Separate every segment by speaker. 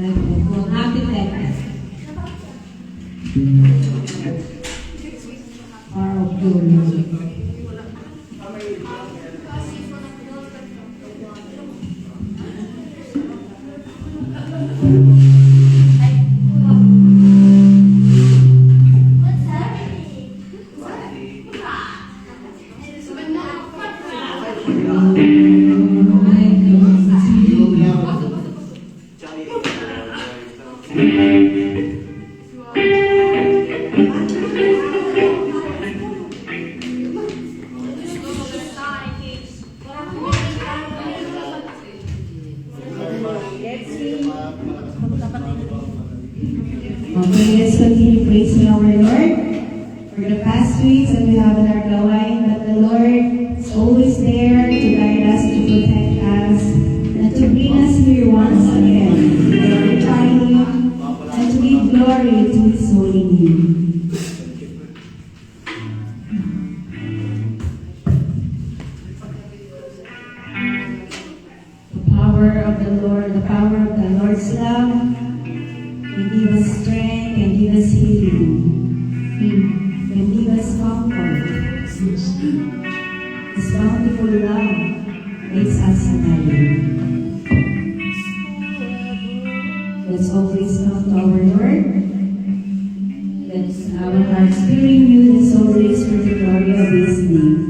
Speaker 1: Happy Pet. Power of glory. Okay, let's continue praising our Lord for the past weeks that we have in our gawin, that the Lord is always there to guide us, to protect us, and to bring us here once again, to glorify Him, and to give glory to His holy name. The power of the Lord's love, can give us strength, can give us healing, can give us comfort. His bountiful love makes us alive. Let's always come to our Lord. Let's our hearts be renewed as always for the glory of His name.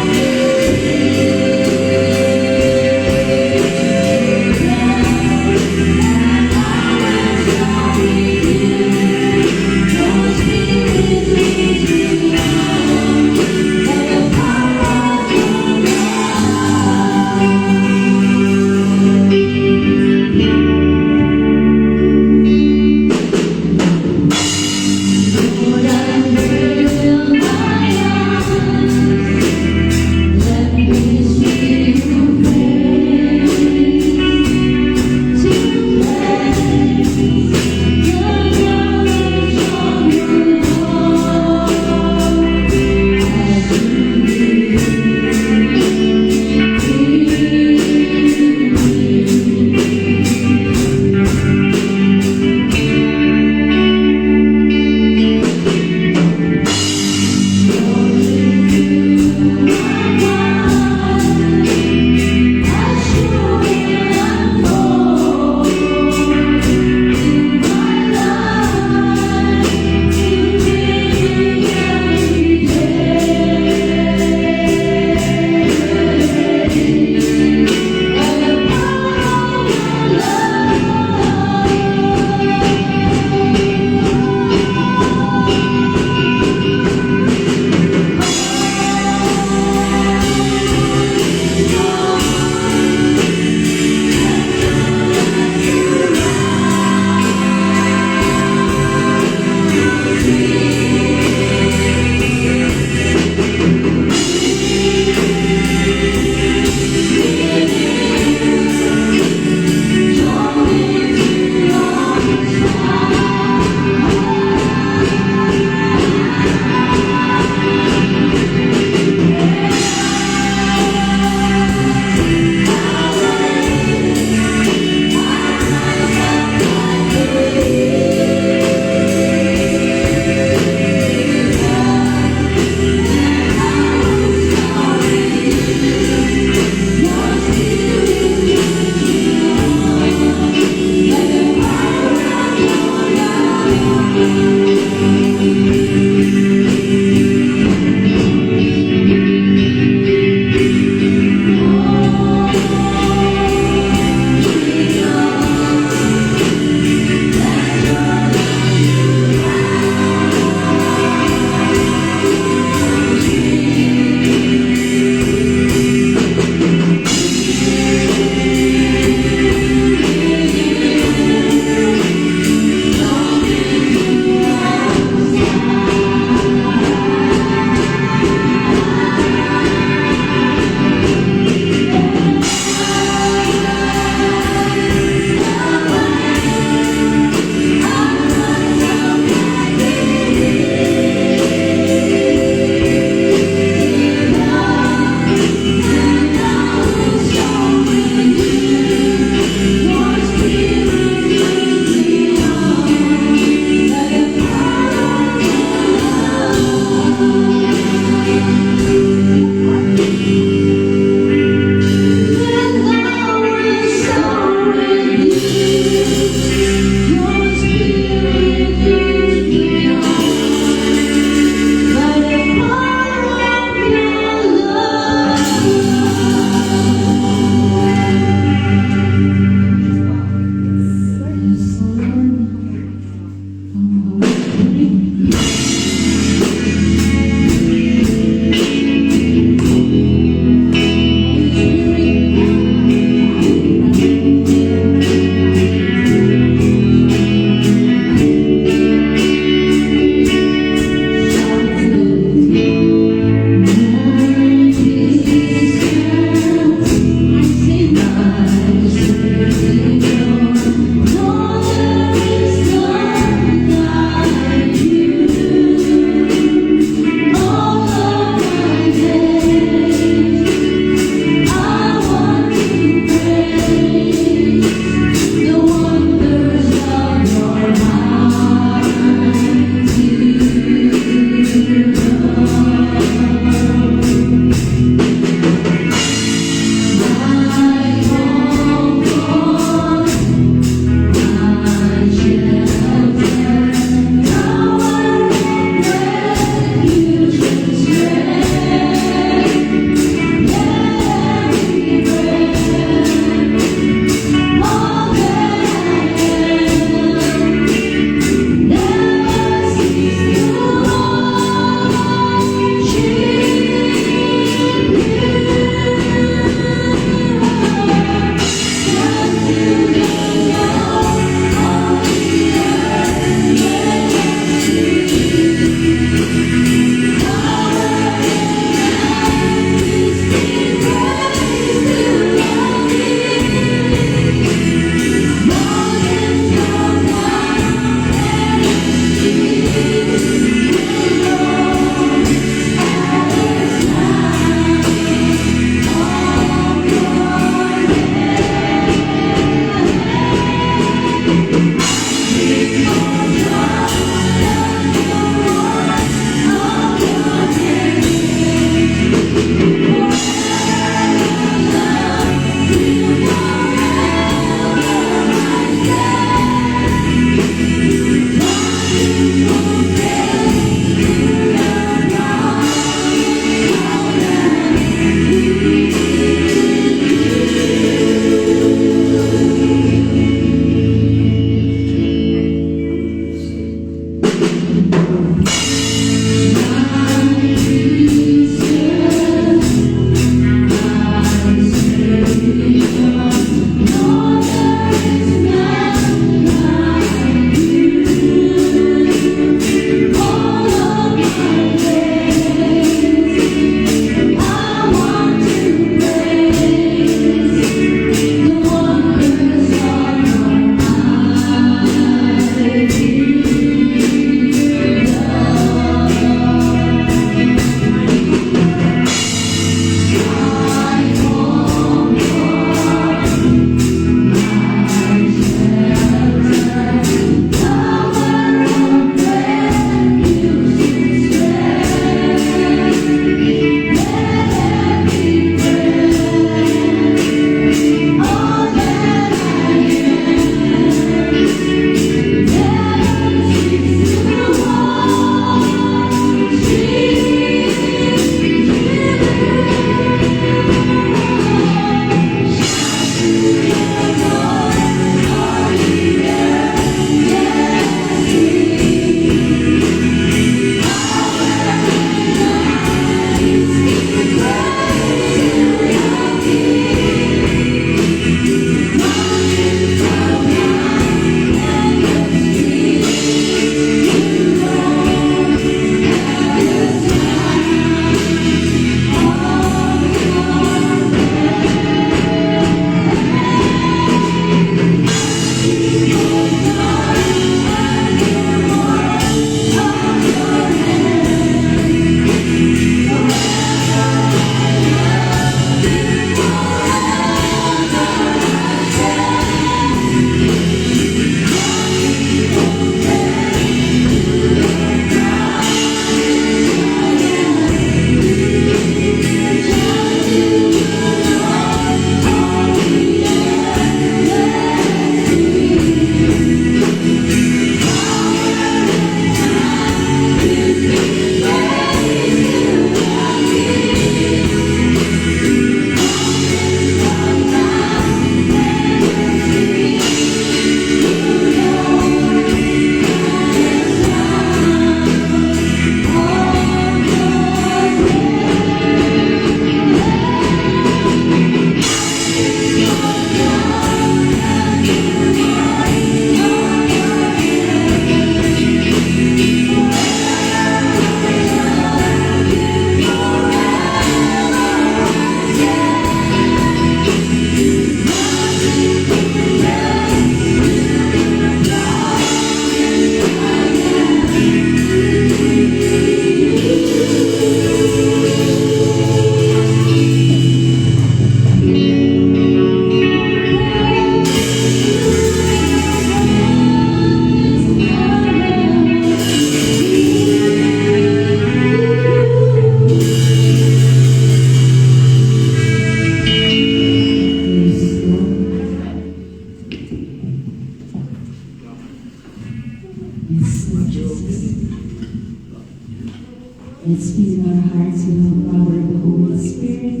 Speaker 1: hearts with the power of the Holy Spirit.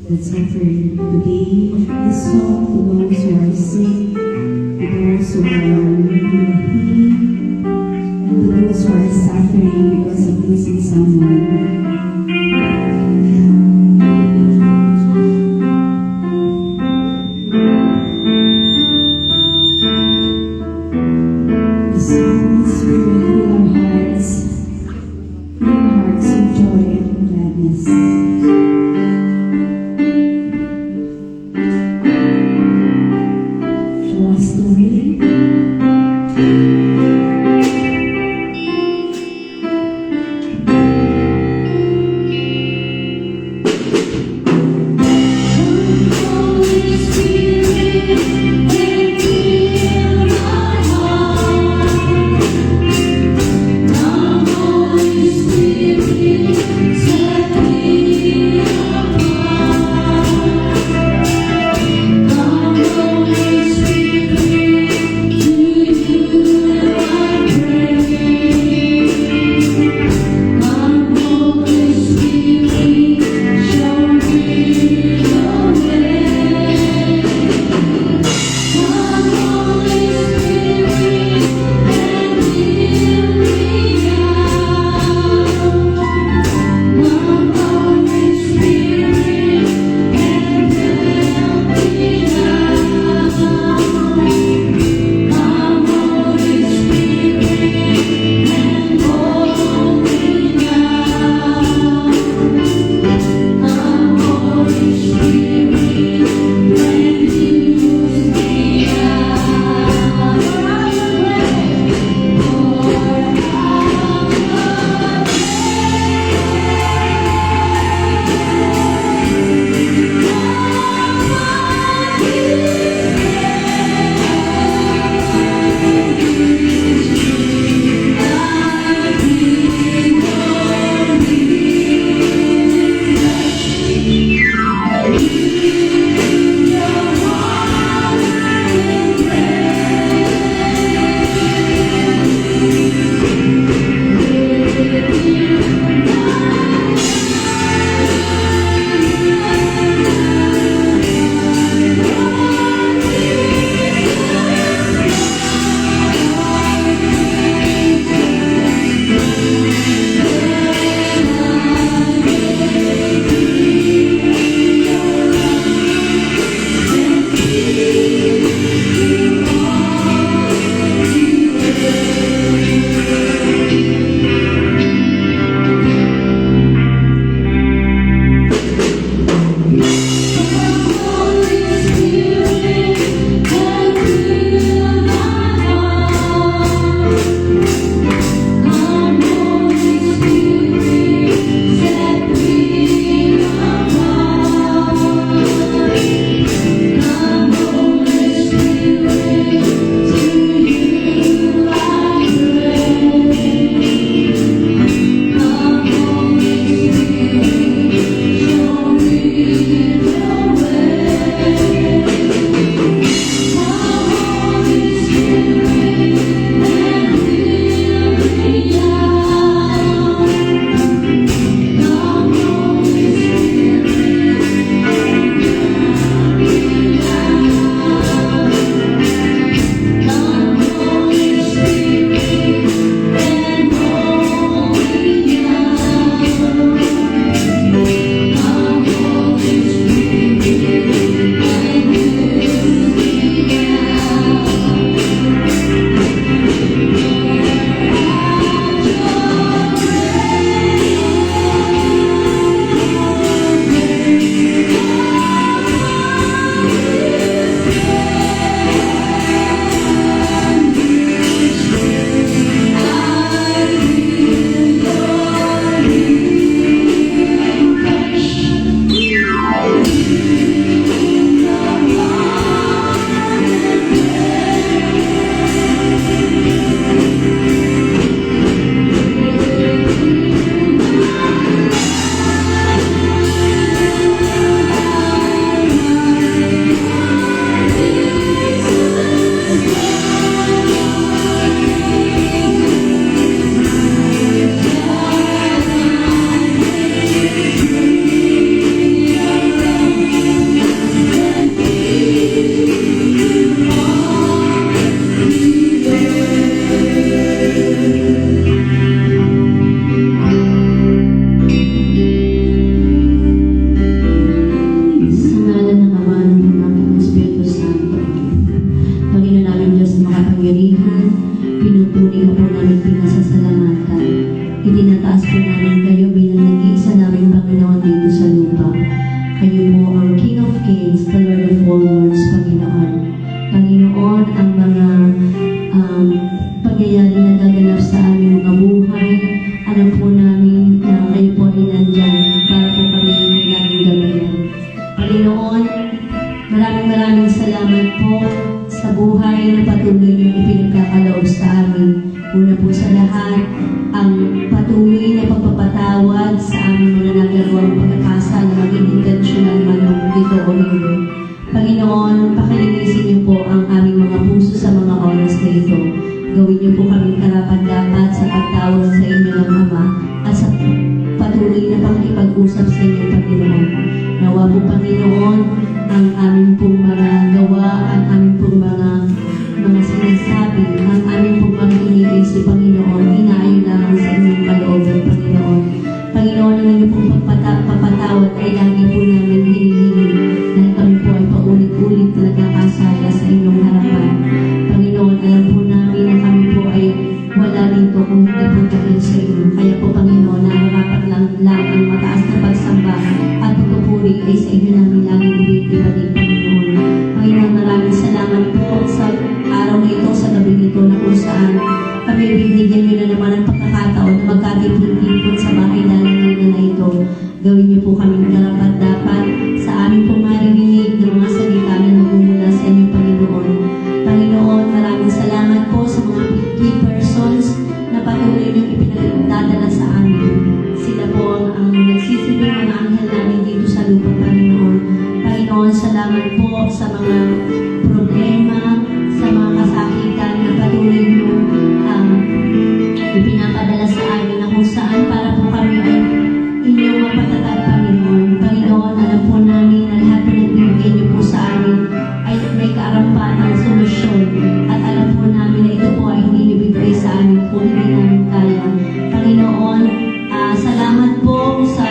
Speaker 1: Let's offer today this song to those who are sick, to those who are healing, and to those who are suffering because of losing someone. The Holy Spirit fill our hearts with joy and gladness. Show us the way.
Speaker 2: po sa buhay na patuloy niyong ipinagkakaloob sa amin. Una po sa lahat, ang patuloy na pagpapatawad sa aming mga nagawang pagkakasala, maging intentional man ito o hindi. Panginoon, pakilinisin niyo po ang aming mga puso sa mga oras na ito. Gawin niyo po kaming karapat-dapat sa pagtawag sa inyo ng Ama at sa patuloy na pakikipag-usap sa inyo, Panginoon. Nawa po, Panginoon, ang aming pong mga gawa, ang aming pong mga sinasabi, ang aming pong mga iniisip, Panginoon, inaayon lamang sa inyong kalooban, Panginoon. Panginoon, ang inyong pong papatawad ay lagi po namin hinihingi dahil kami po ay paulit-ulit na nagkakasala sa inyong harapan. Panginoon, alam po namin na kami po ay wala rito kung hindi po dahil sa inyo. Kaya po, Panginoon, nararapat lang ang mataas na pagsamba at pagpupuri ay sa inyo namin laging ibig-ibig, Panginoon. Panginoon, maraming salamat po sa araw na ito, sa gabi nito na kung saan kami binigyan nyo na naman ang pagkakataon na magkatipon-tipon sa bahay namin na ito. Gawin niyo po kaming karapat-dapat sa aming pong maririnig ng mga salita na nagmumula sa inyo, Panginoon. Panginoon, maraming salamat po sa mga key persons na patuloy niyong ipinagdadala sa amin. Sila po ang nagsisilbing mga anghel namin dito sa lupa, Panginoon. Panginoon, salamat po sa mga problema, sa mga kasakitan na patuloy niyong ipinapadala sa amin na kung saan para po kami ay inyong mapatatag, Panginoon. Panginoon, alam po namin na lahat na nagbibigay niyo po sa amin ay may kaarampatang solusyon. At alam po namin na ito po ay hindi niyo bibigay sa amin kung hindi namin kaya. Panginoon, salamat po sa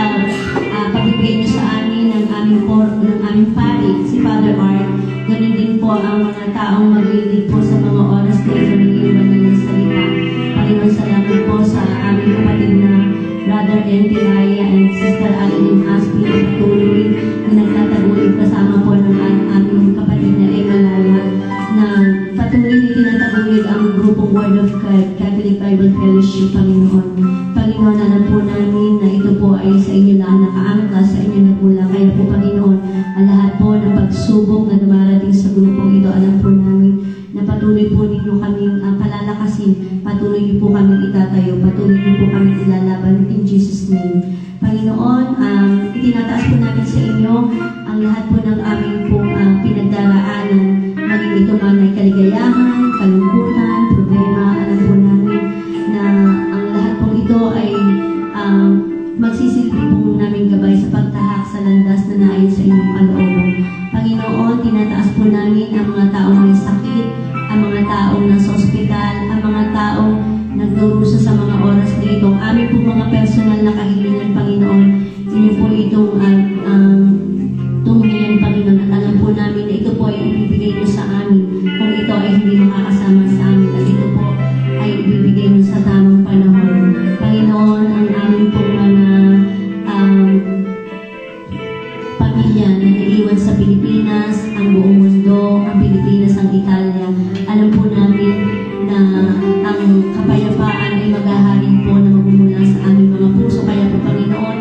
Speaker 2: pagbibigay niyo sa amin ng aming pari, si Father Art. Ganun din po ang mga taong mag-ilig po sa mga oras na ito ng iyong banal na salita. Panginoon, salamat po sa aming kapatid na Brother N.T. Raya and Sister Aline Aspi na patuloy na nagtatagulig kasama po ng aming kapatid na Emalaya na patuloy na tinatagulig ang grupong Word of God, Catholic Bible Fellowship, Panginoon. Panginoon, alam po namin na ito po ay sa inyo lang nakaangka, sa inyo nagmula. Kaya po, Panginoon, ang lahat po ng pagsubok na dumarating sa grupong ito, alam po namin na patuloy po ninyo kaming palalakasin, patuloy niyo po kaming itatayo, patuloy niyo po kaming ilalaban in Jesus' name. Panginoon, itinataas po namin sa inyo ang lahat po ng aming pong pinagdaraanan, maging ito man ay kaligayahan, kalungkutan, problema. Alam po namin na ang lahat pong ito ay magsisilbi po namin gabay sa pagtahak sa landas na naayon sa inyong kalooban. Panginoon, tinataas po namin ang mga taong may sakit, ang mga taong nasa ospital, ang mga taong nagdurusa sa mga oras na ito. Ang aming po mga personal na kahilingan, Panginoon, inyo po itong tunghiyan, Panginoon. At alam po namin na ito po ay ibibigay niyo sa amin kung ito ay hindi makakasama sa amin. At ito po ay ibibigay niyo sa tamang panahon. Panginoon, ang aming po mga pamilya na naiwan sa Pilipinas, ang buong mundo, ang Pilipinas, ang Italia. Alam po namin na ang kapayapaan ay maghahalin po na magmumula sa aming mga puso. Kaya po, Panginoon,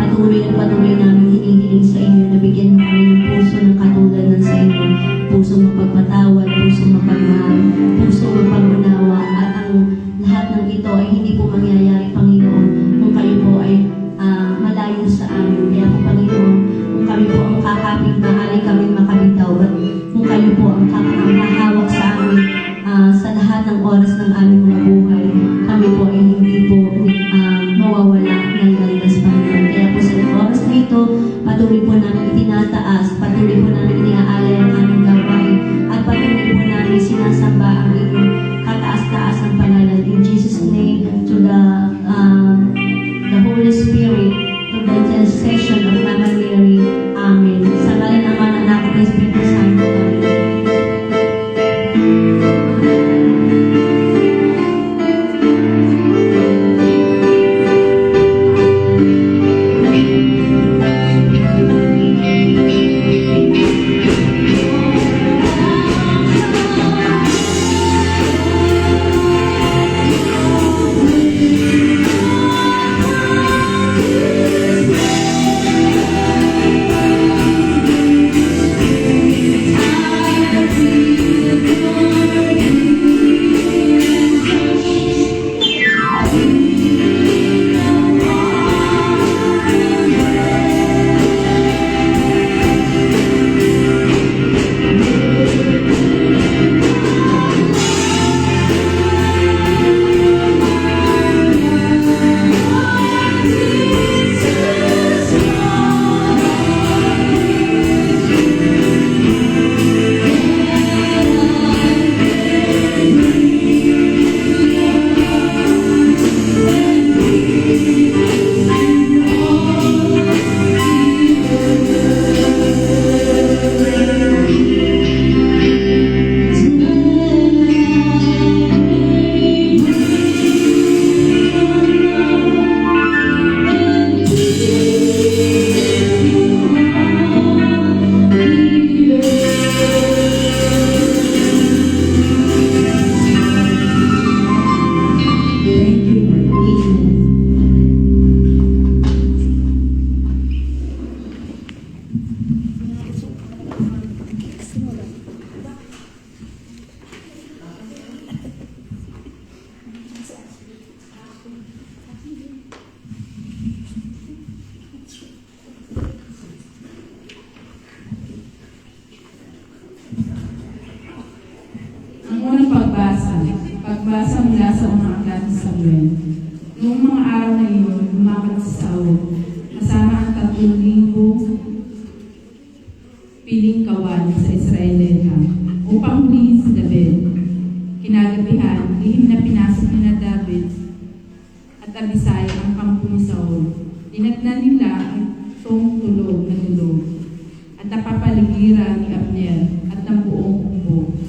Speaker 2: patuloy namin hinihiling sa inyo na bigyan niyo kami ng puso ng katulad ng sa inyo. Pusong mapagpatawad, pusong mapagmahal, pusong mapagunawa. At ang lahat ng ito ay hindi po mangyayari, Panginoon, kung kayo po ay malayo sa amin. Kaya po, Panginoon, kung kami po ang kakapit, maaari kami makabitaw. At kung kayo po ang hahawak sa amin sa lahat ng oras ng aming mga buhay, kami po ay hindi po mawawala ng landas, Panginoon. Kaya po sa oras na ito, patuloy po namin itinataas, patuloy po namin iniaalay ang aming gawain, at patuloy po namin sinasamba ang inyong kataas-taas ang pangalan. In Jesus' name, to the Holy Spirit, to the intercession of Mama Mary. Amen. Sa ngalan ng Ama, ng Anak at ng Espiritu Santo. Amen.
Speaker 3: Pagbasa mula sa mga aklat ni Samuel. Noong mga araw na iyon, lumakad si Saul, kasama ang 3,000 piling kawal sa Israelita, upang hulihin si David. Kinagabihan, lihim na pinasok ni na David at Abisai ang kampo ni Saul. Dinatnan nila ang tulog na dulog at napapaligiran ni Abner at ng buong umbo.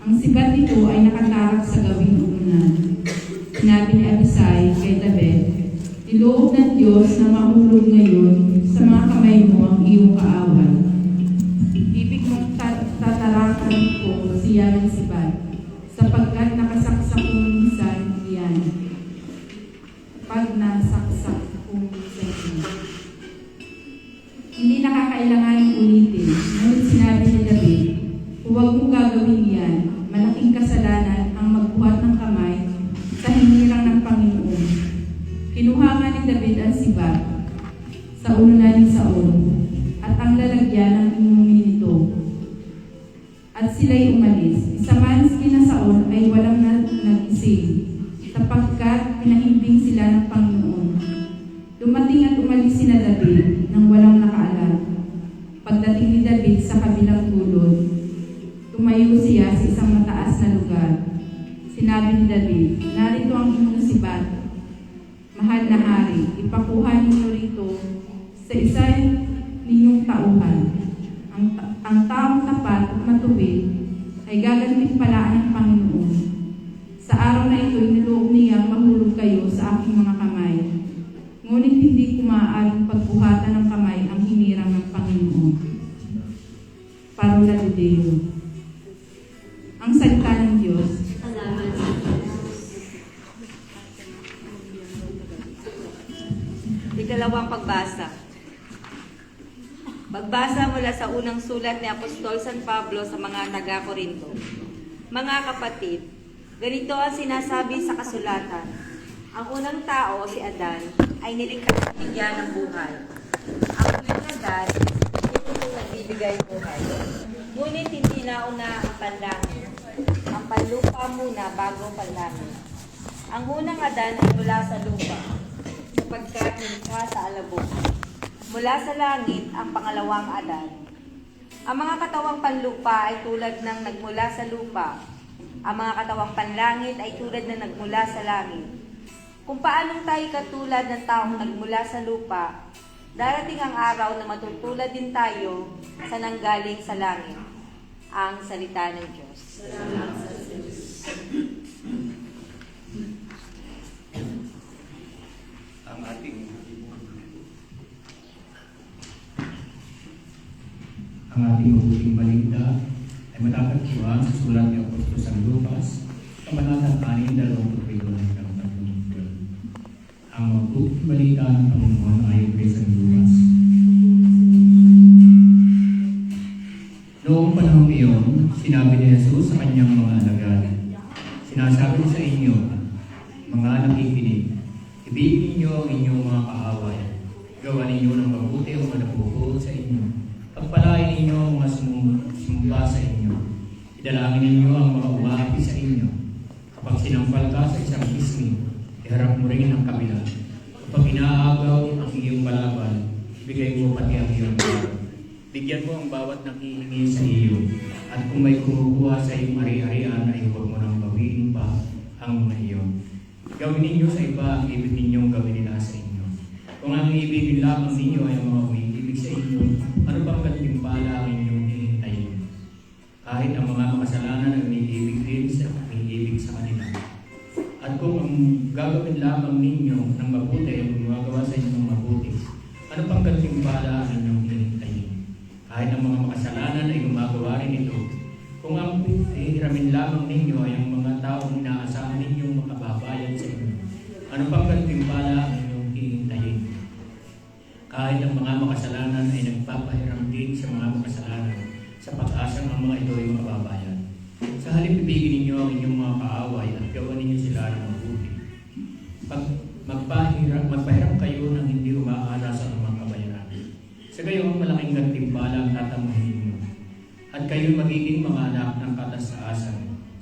Speaker 3: Ang sibat nito ay nakatarap sa gawing unan. Sinabi ni Abisai kay David, "Niloob ng Diyos na mahulog ngayon sa mga kamay mo ang iyong kaaway. Ibig mong tatarakan ko siya ng sibat, sapagkat nakasaksak kong minsan iyan. Pag nasaksak kong minsan iyan." Hindi nakakailangan ulitin, ngunit sinabi ni David, "Huwag mong gagawin yan. Malaking kasalanan ang magbuhat ng kamay sa hinirang ng Panginoon." Kinuha nga ni David ang sibat sa ununan ni Saul at ang lalagyan ng inumin nito. At sila'y umalis. Isa man kina Saul ay walang nag-isig, sapagkat pinahimbing sila ng Panginoon. Dumating at umalis sina David nang walang nakaalam. Pagdating ni David sa kabilang gulod, tumayo siya sa isang mataas na lugar. Sinabi ni David, "Narito ang inyong sibat, mahal na hari, ipakuha ninyo rito sa isa ninyong tauhan. Ang taong tapat at matuwid ay gagantimpalaan ng Panginoon. Sa araw na ito, iniloob niyang mahulog kayo sa aking mga kamay. Ngunit hindi ko maaaring pagbuhatan ng kamay ang hinirang ng Panginoon." Parola de Deo. Ang salita ng Diyos.
Speaker 2: Salamat sa Diyos.
Speaker 4: Ikalawang pagbasa. Pagbasa mula sa unang sulat ni Apostol San Pablo sa mga taga-Korinto. Mga kapatid, ganito ang sinasabi sa kasulatan. Ang unang tao, si Adan, ay nilikha at bigyan ng buhay. Ang huling Adan, ito ang nagbibigay buhay. Ngunit hindi nauna ang panlangit. Ang panlupa muna bago ang panlangit. Ang unang Adan ay mula sa lupa, sapagkat nilikha sa alabok. Mula sa langit ang pangalawang Adan. Ang mga katawang panlupa ay tulad ng nagmula sa lupa. Ang mga katawang panlangit ay tulad ng nagmula sa langit. Kung paanong tayo katulad ng taong nagmula sa lupa, darating ang araw na matutulad din tayo sa nanggaling sa langit. Ang salita ng Diyos.
Speaker 2: Salamat sa Diyos.
Speaker 5: Ang ating mabuting balita ay matatagpuan sa sulat ni Apostol San Lucas, kabanata 6, 22 hanggang 32. Ang mabuting balita ng Panginoon ayon kay San Lucas. Noong panahong iyon, sinabi ni Jesus sa kanyang mga alagad, "Sinasabi sa inyo, mga nakikinig, ibigin ninyo ang inyong mga kaaway. Gawa ninyo ng mabuti ang mga napupuot sa inyo. Pagpalain ninyo ang mga sumumba sa inyo. Idalangin ninyo ang mga umaapi sa inyo. Kapag sinampal ka sa isang pisngi, iharap mo rin ang kabila. Kapag inaagaw ang iyong balaban, bigay mo pati ang iyong balaban. Bigyan mo ang bawat nakihingi sa iyo. At kung may kumukuha sa iyong ari-arian, ay huwag mo nang bawiin pa ang mga iyon. Gawin ninyo sa iba ang ibig ninyong gawin nila sa inyo. Kung ang ibigin lamang ninyo ay ang mga umiibig sa inyo, ano bang gantimpala ang inyong hihintayin? Kahit ang mga makasalanan ay umiibig din sa kanila. At kung ang gagawin lamang ninyo ng mabuti ay gumagawa sa inyo ng mabuti, ano pang gantimpala ang inyong hihintayin? Kahit ang mga makasalanan ay gumagawa rin ito, kung ang hihiramin lamang ninyo ay ang mga taong inaasahan ninyong makababayad sa inyo, ano pang gantimpala ang inyong hihintayin? Kahit ang mga makasalanan ay nagpapahiram din sa mga makasalanan sa pag-asang ang mga ito ay makababayad. Sa halip ibigin ninyo ang inyong mga kaaway at gawan ninyo sila ng mabuti. Magpahiram kayo ng hindi umaalas ang mga kabayaran. Sa gayon, malaking gantimpala ang tatamuhin ninyo. At kayo magiging mga anak ng kataasan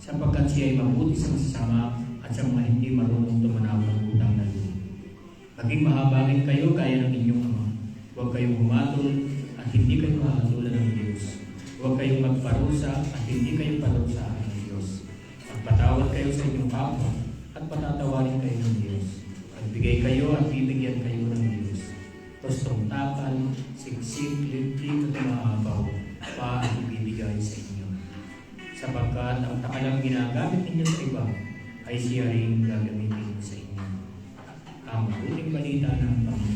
Speaker 5: sapagkat siya ay mabuti sa masasama at sa mga hindi marunong tumanawag ng utang na loob. Maging mahabagin kayo gaya ng inyong ama. Huwag kayong humatol at hindi kayo mahatulan ng Diyos. Huwag kayong magparusa at hindi kayo parusahan ng Diyos. Magpatawad kayo sa inyong kapwa at patatawarin kayo ng Diyos. Magbigay kayo at bibigyan kayo ng Diyos. Tostong takal, siksik, liplik at mahabaw, pa ang ibibigay sa inyo. Sapagkat ang takalang ginagamit ninyo sa iba ay siya rin gagamitin sa inyo. Ang mabuting balita ng Panginoon.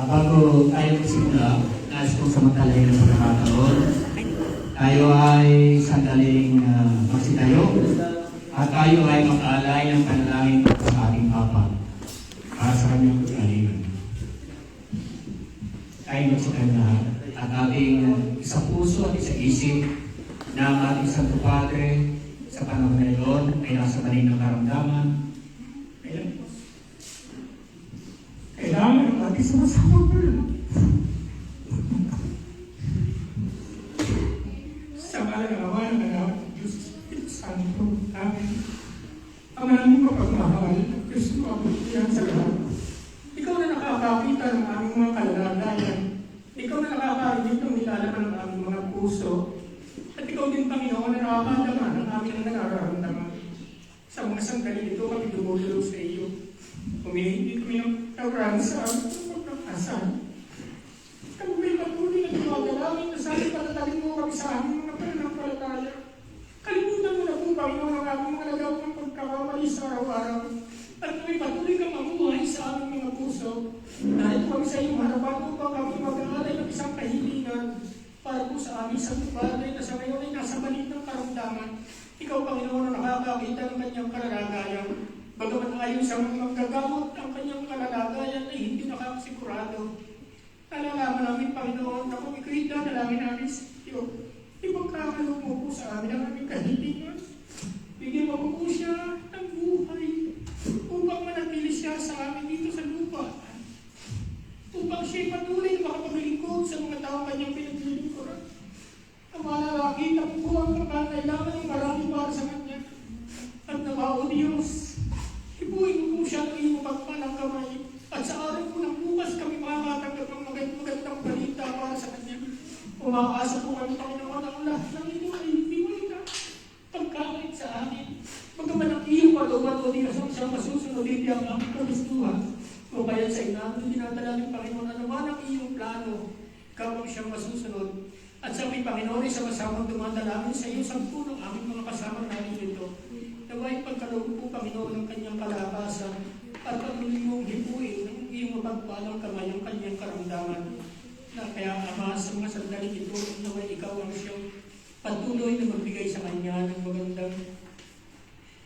Speaker 6: Bago tayo magsimula, nais kong samantalahin ng pagkakataon. Tayo ay sandaling magsitayo at tayo ay mag-aalay ng panalangin sa ating Papa para sa kanyang pagkalingan. Tayo magsitayo na at ating isa puso at isa isip na ang ating Santo Padre sa panahon na iyon ay nasa maling ng karamdaman. Kailangan ang ating sumasama pa rin. Sa ngalan ng Ama ng Anak ng Diyos, Espiritu Santo, Amen. Ang aming mapagmahal, Kristo mabutihan sa lahat. Ikaw na nakakakita ng aming mga kalalagayan. Ikaw na nakakarinig ng nilalaman ng aming mga puso. At ikaw din, Panginoon, na nakakadama ng aming nararamdaman. Sa mga sandali ito, kami dumulog sa iyo. Humihingi kami ng naurang sa pagkakasan. Kami may patuloy na tumagalangin na sa ating patatagin mo kami sa aming mga pananampalataya. Kalimutan mo na kung Panginoon ang sa amin sa buhay na sa ngayon ay nasa maliit ng karamdaman. Ikaw, Panginoon, ang nakakakita ng kanyang kalalagayan. Bagamat ayon sa mga maggagamot, ang kanyang kalalagayan ay hindi nakakasigurado. Nalalaman namin, Panginoon, na kung ikaw'y dadalangin namin sa iyo, ipagkakalo mo po sa amin ang aming kahilingan. Bigyan mo po siya ng buhay upang manatili siya sa amin dito sa lupa. Upang siya'y patuloy na makapaglingkod sa mga tao kanyang pinaglilingkuran. Ang malalakita po ang kakakailangan ng marami para sa kanya. At nawa, O Diyos, ibuhin mo po siya ng iyong pagpalang kamay. At sa araw po ng bukas kami makakatanggap ng magandang balita para sa kanya. Umaasa po kami, Panginoon, ang lahat ng inyong ay hindi mo na pagkakait sa amin. Bagaman ang iyong kalooban, O Diyos, ang siyang masusunod, hindi ang aming kagustuhan. O kaya sa inamin, dinadalangin, Panginoon, ano man ang iyong plano, ikaw ang siyang masusunod. At sa aming Panginoon, sa masamang dumadalangin sa iyo, sampu ng aming mga kasama namin dito. Naway pagkaloob po, Panginoon, ng kanyang kalakasan at patuloy mong hipuin ng iyong mapagpalang kamay ang kanyang karamdaman. Na kaya, Ama, sa mga sandali ito, naway ikaw ang siyang patuloy na magbigay sa kanya ng magandang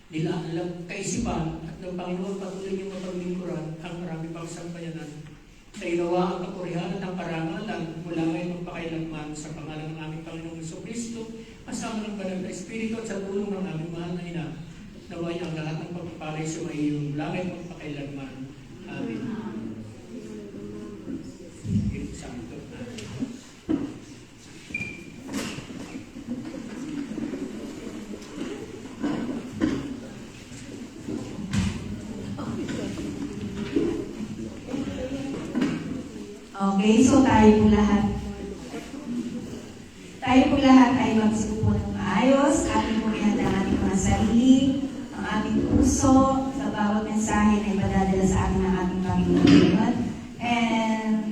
Speaker 6: nilalang kaisipan at ng Panginoon patuloy niyong mapaglingkuran ang marami pang sampayanan. Sa inawa ang kapurihan at ang karangalan mula ngayon magpakailanman sa pangalan ng aming Panginoong Jesucristo, kasama ng Banal na Espiritu at sa tulong ng aming mahal na Ina. Naway ang lahat ng pagpapalay sa iyong mula ngayon magpakailanman. Amen. Santo.
Speaker 1: Okay, so tayo po lahat ay magsipo ng maayos. Ating po ihanda ang ating mga sarili, ang ating puso, sa bawat mensahe na ipadadala sa atin ng ating Panginoon. And,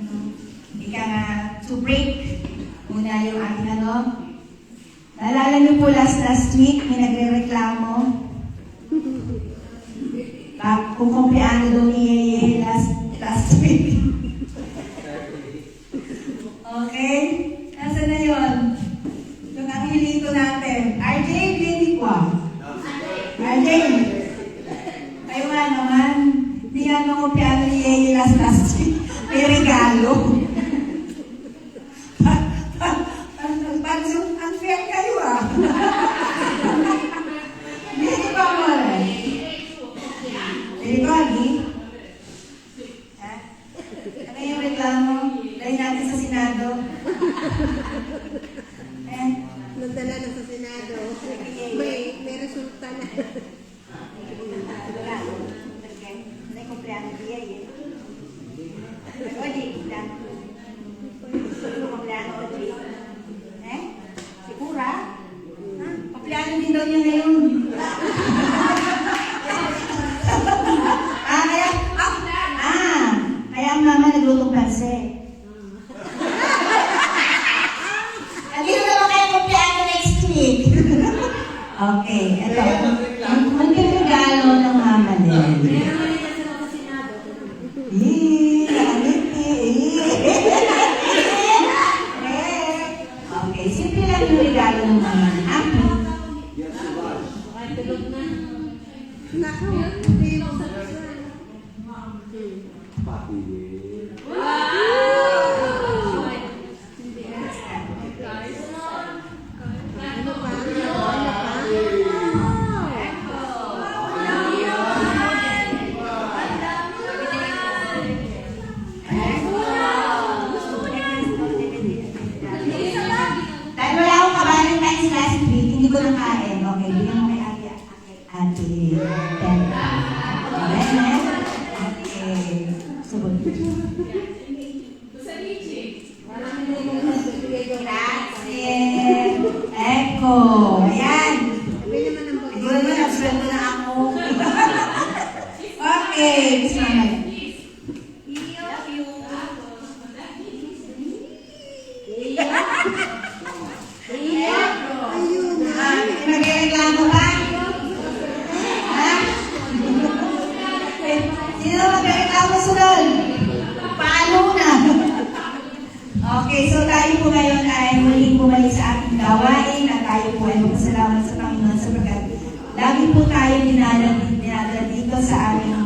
Speaker 1: ika nga, to break muna yung ating naalala niyo po last week, may nagre-reklamo. Kung kumpiano daw ni Yeye last week. Okay? Nasaan na yun? Yung anghilito natin. RJ, hindi ko. RJ, kayo nga naman. Hindi nga naman piano ni Yeye last week. May regalo. Parang unfair kayo Hindi ba mo Hindi ko, Agi? Ano yung reklamo? Dahil natin sa Senado.
Speaker 7: Nagdala na sa Senado. May resulta na.
Speaker 1: May kumpleano diya Oji, dan kumpleano Oji. Sigura? Kumpleano din daw niya ngayon. Kaya ang mama naglutong panse. Andito naman kayo kumpleano next week. Okay, ito. Magkakagalo ng mama din. Okay, simple lang yung regalo ng mama. Happy.
Speaker 7: Nako, hindi mo sa
Speaker 1: hindi ko nakain. Okay, bigyan mo kay Ate. Okay. Subod. Grazie. Ecco. Ayan. Siguro mo, nag-sweldo na ako. Okay. Gusto naman. Nagreklamo ba? Ha? Sino magreklamo sunod? Paano na? Okay, so tayo po ngayon ay muling bumalik sa ating gawain at tayo po ay magpasalamat sa Panginoon sapagkat lagi po tayo dinadala dito sa aming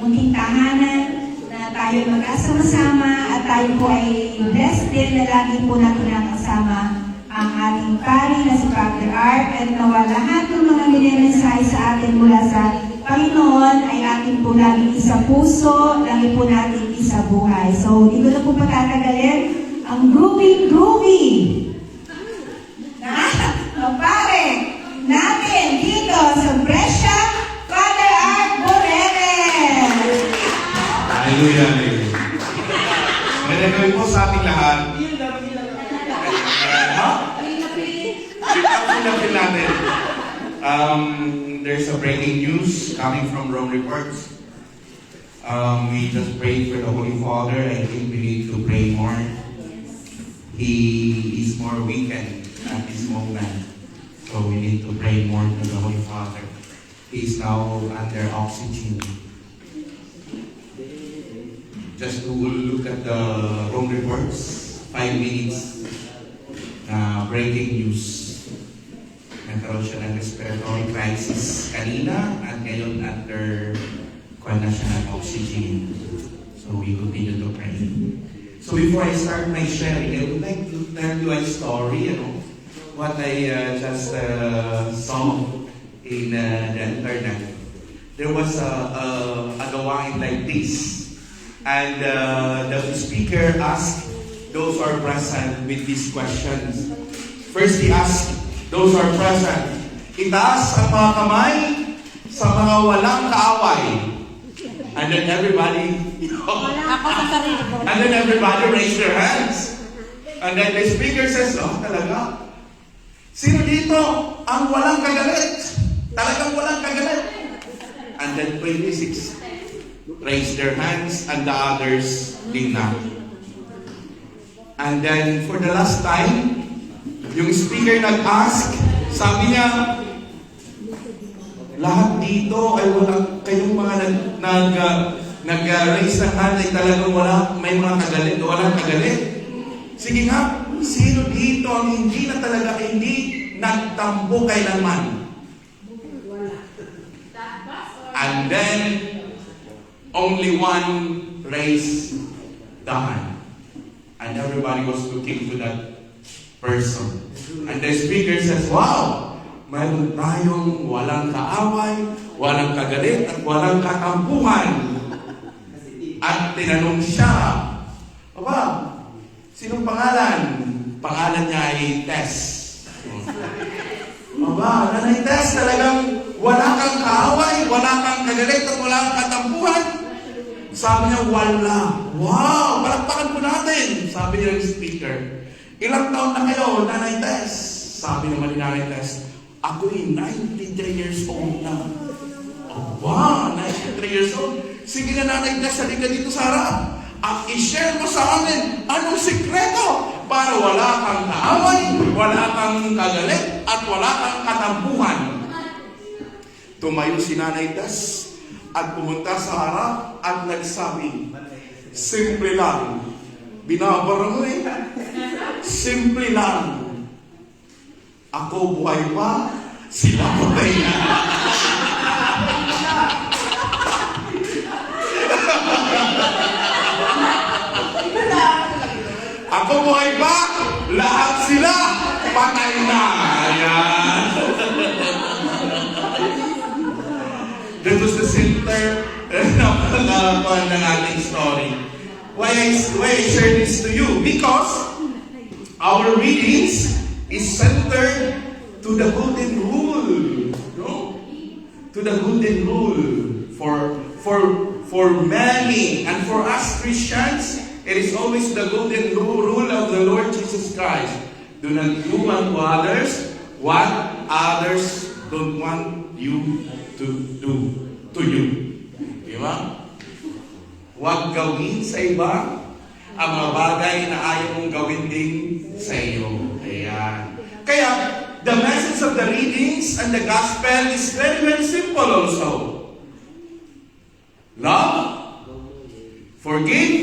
Speaker 1: munting tahanan na tayo magkasama-sama at tayo po ay blessed din na lagi po natin nakasama ang ating pari na si Father Art at nawa lahat ng mga minensahe sa atin mula sa Panginoon ay ating po laging isa puso, lagi po natin isa buhay. So, dito na po patatagalin ang groovy na pare natin dito sa Brescia, Father Art Boreles.
Speaker 8: Hallelujah. Magandang po sa ating lahat. Sit up natin. There's a breaking news coming from Rome Reports. We just prayed for the Holy Father. I think we need to pray more. He is more weakened at this moment. So we need to pray more to the Holy Father. He is now under oxygen. Just to look at the Rome Reports, 5 minutes breaking news. Nagkaroon siya ng respiratory crisis kanina at ngayon under kuha na siya ng oxygen. So we continue to pray. So before I start my sharing, I would like to tell you a story, what I just saw in the internet. There was a gawain like this. And the speaker asked those who are present with these questions. First, he asked those who are present, itaas ang mga kamay sa mga walang kaaway. And then everybody, and then everybody raised their hands. And then the speaker says, talaga? Sino dito ang walang kagalit? Talagang walang kagalit. And then 26 raised their hands and the others did not. And then for the last time, yung speaker nag-ask, sabi niya, lahat dito ay walang, kayong mga nag-raise ng hand ay talagang may mga kagalit o walang kagalit. Sige nga, sino dito ang hindi na talaga nagtampo kailanman? And then, only one raised the hand. And everybody was looking to that person. And the speaker says, wow, mayroon tayong walang kaaway, walang kagalit, at walang katampuhan. At tinanong siya, aba, sinong pangalan? Pangalan niya ay Tess. Aba, Nanay Tess, talagang wala kang kaaway, wala kang kagalit, at wala kang katampuhan. Sabi niya, wala. Wow, palakpakan po natin. Sabi niya ng speaker, ilang taon na kayo, Nanay Tess? Sabi naman ni Nanay Tess, ako'y 93 years old na. Oh, wow, 93 years old. Sige na, Nanay Tess, halika dito sa harap. At i-share mo sa amin anong sikreto para wala kang kaaway, wala kang kagalit, at wala kang katampuhan. Tumayo si Nanay Tess at pumunta sa harap at nagsabi, simple lang. Binabara mo eh. Simple lang. Ako buhay pa, sila patay na. Ako buhay pa, lahat sila patay na. Ayan. That was the center ng ating story. Why I share this to you? Because our readings is centered to the golden rule. No? To the golden rule. For many and for us Christians, it is always the golden rule of the Lord Jesus Christ. Do not do unto others what others don't want you to do to you. Di ba? Huwag gawin sa iba ang mga bagay na ayaw mong gawin din sa iyo. Ayan. Kaya, the message of the readings and the gospel is very, very simple also. Love, forgive,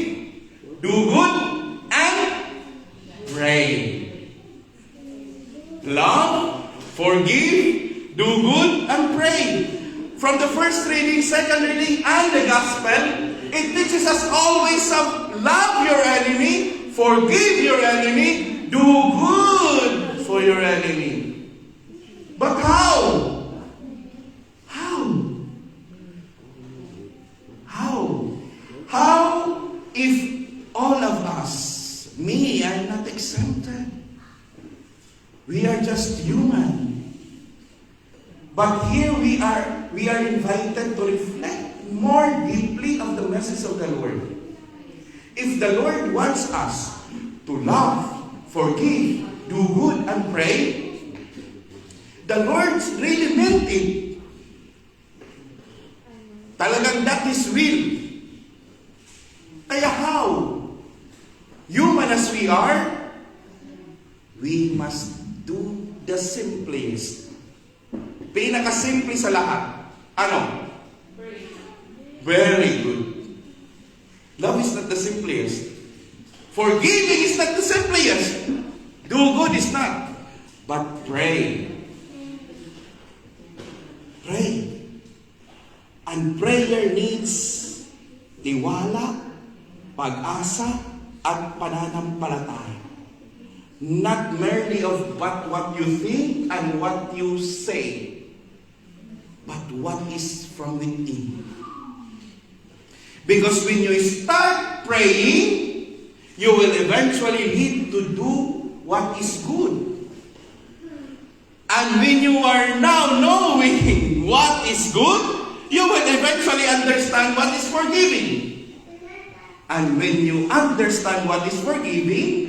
Speaker 8: do good, and pray. Love, forgive, do good, and pray. From the first reading, second reading, and the gospel, it teaches us always to love your enemy, forgive your enemy, do good for your enemy. But how? How if all of us, me, I'm not exempted. We are just human. But here we are invited to reflect more deeply of the message of the Lord. If the Lord wants us to love, forgive, do good, and pray, the Lord really meant it. Talagang that is will. Kaya how? Human as we are, we must do the simplest. Pinakasimple sa lahat. Ano? Very good. Love is not the simplest. Forgiving is not the simplest. Do good is not. But pray. Pray. And prayer needs tiwala, pag-asa, at pananampalataya. Not merely of what you think and what you say, but what is from within. Because when you start praying, you will eventually need to do what is good. And when you are now knowing what is good, you will eventually understand what is forgiving. And when you understand what is forgiving,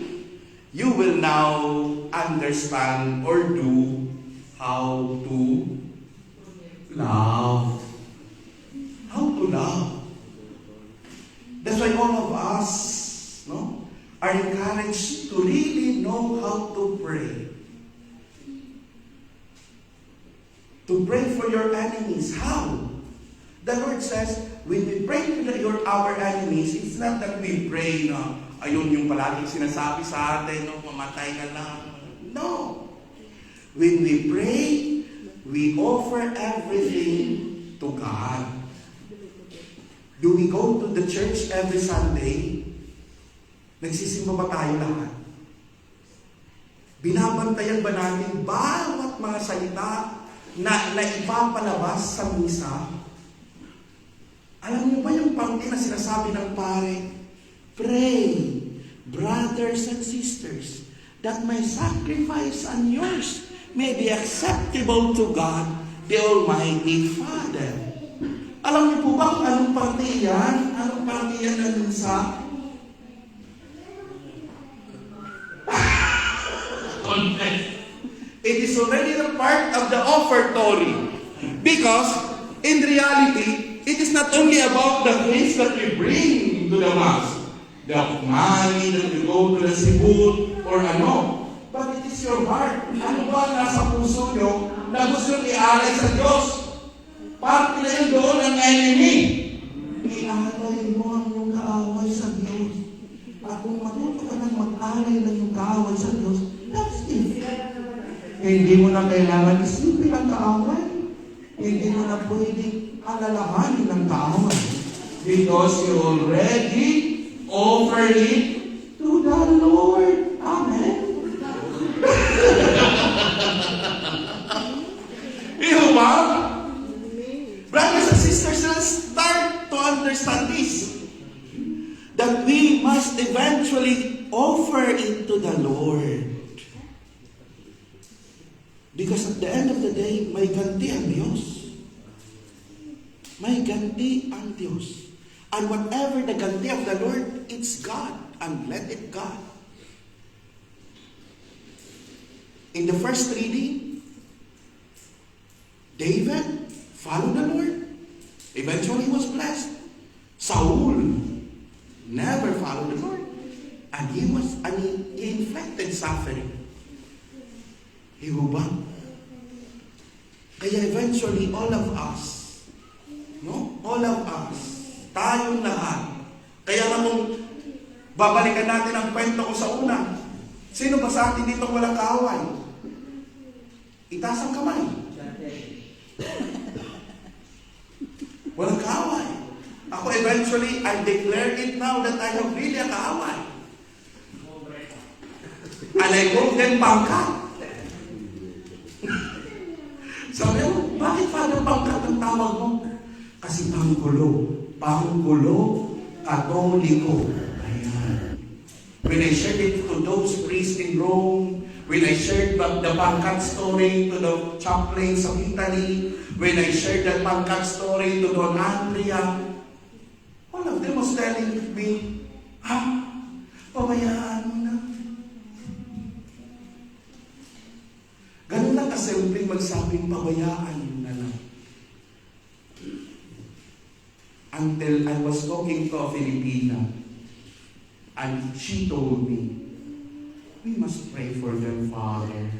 Speaker 8: you will now understand or do how to love. How to love. That's why all of us, are encouraged to really know how to pray. To pray for your enemies. How? The Lord says, when we pray to our enemies, it's not that we pray na ayun yung palaging sinasabi sa atin, mamatay na lang. No. When we pray, we offer everything to God. Do we go to the church every Sunday? Nagsisimba ba tayo lahat? Binabantayan ba natin bawat mga salita na ipapalabas sa misa? Alam niyo ba yung parte na sinasabi ng pare? Pray, brothers and sisters, that my sacrifice and yours may be acceptable to God, the Almighty Father. Alam niyo po ba kung anong parte yan? Anong parte yan ng misa? It is already the part of the offertory. Because, in reality, it is not only about the things that we bring to the Mass, the money that we go to the Cebu, or ano, but it is your heart. Ano ba nasa puso nyo na gusto nyo i-alay sa Diyos? Parte na yun doon ang enemy. I-alay mo ang iyong kaaway sa Diyos. At kung matuto ka ng mag-alay ng iyong kaaway sa Diyos, that's it. Hindi mo na kailangan isipin ang kaaway. Hindi mo na pwedeng alalahanin ng kaaway. Because you already offer it to the Lord. Amen. Iyo ba? Brothers and sisters, let's start to understand this. That we must eventually offer it to the Lord. Because at the end of the day, may ganti ang Diyos. May ganti ang Diyos. And whatever the ganti of the Lord, it's God. And let it God. In the first reading, David followed the Lord. Eventually he was blessed. Saul never followed the Lord. And he inflicted suffering. Hihuba. Kaya eventually, all of us, all of us, tayong lahat. Kaya namang babalikan natin ang kwento ko sa una. Sino ba sa atin dito walang kaaway? Itaas ang kamay. Walang kaaway. Ako eventually, I declare it now that I have really a kaaway. And I broke them pangkat. Sabi mo, bakit Father pangkat ang tawag mo? Kasi Panggulo, Katoliko. Ayan. When I shared it to those priests in Rome, when I shared the pangkat story to the chaplains of Italy, when I shared the pangkat story to Don Andrea, all of them was telling me, pabayaan mo na. Ganun lang kasimpleng magsabing pabayaan mo na lang. Until I was talking to a Filipina, and she told me, we must pray for them, Father.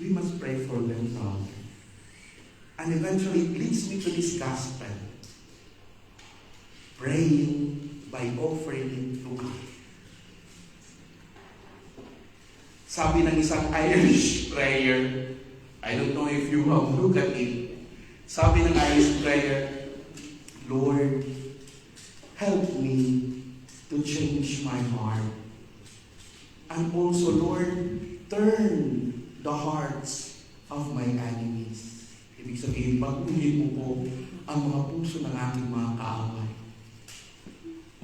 Speaker 8: We must pray for them, Father. And eventually it leads me to this gospel. Praying by offering it to God. Sabi ng isang Irish prayer, I don't know if you have looked at it. Sabi ng Irish prayer, Lord, help me to change my heart. And also, Lord, turn the hearts of my enemies. Ibig sabihin, baguhin mo po ang mga puso ng aking mga kaaway.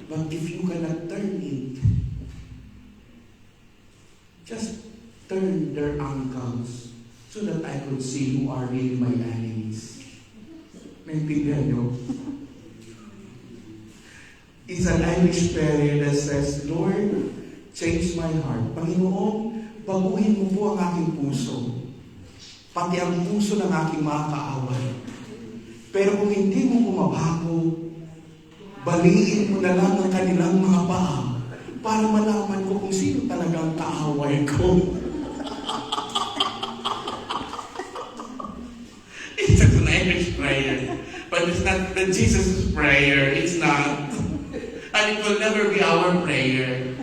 Speaker 8: But if you cannot turn it, just turn their ankles so that I could see who are really my enemies. Naintindihan nyo? It's an Irish prayer that says, Lord, change my heart. Panginoon, baguhin mo po ang aking puso. Pati ang puso ng aking mga kaaway. Pero kung hindi mo bumabago, baliin mo na lang ang kanilang mga paa para malaman ko kung sino talagang kaaway ko. It's an Irish prayer. But it's not the Jesus' prayer. It's not. And it will never be our prayer.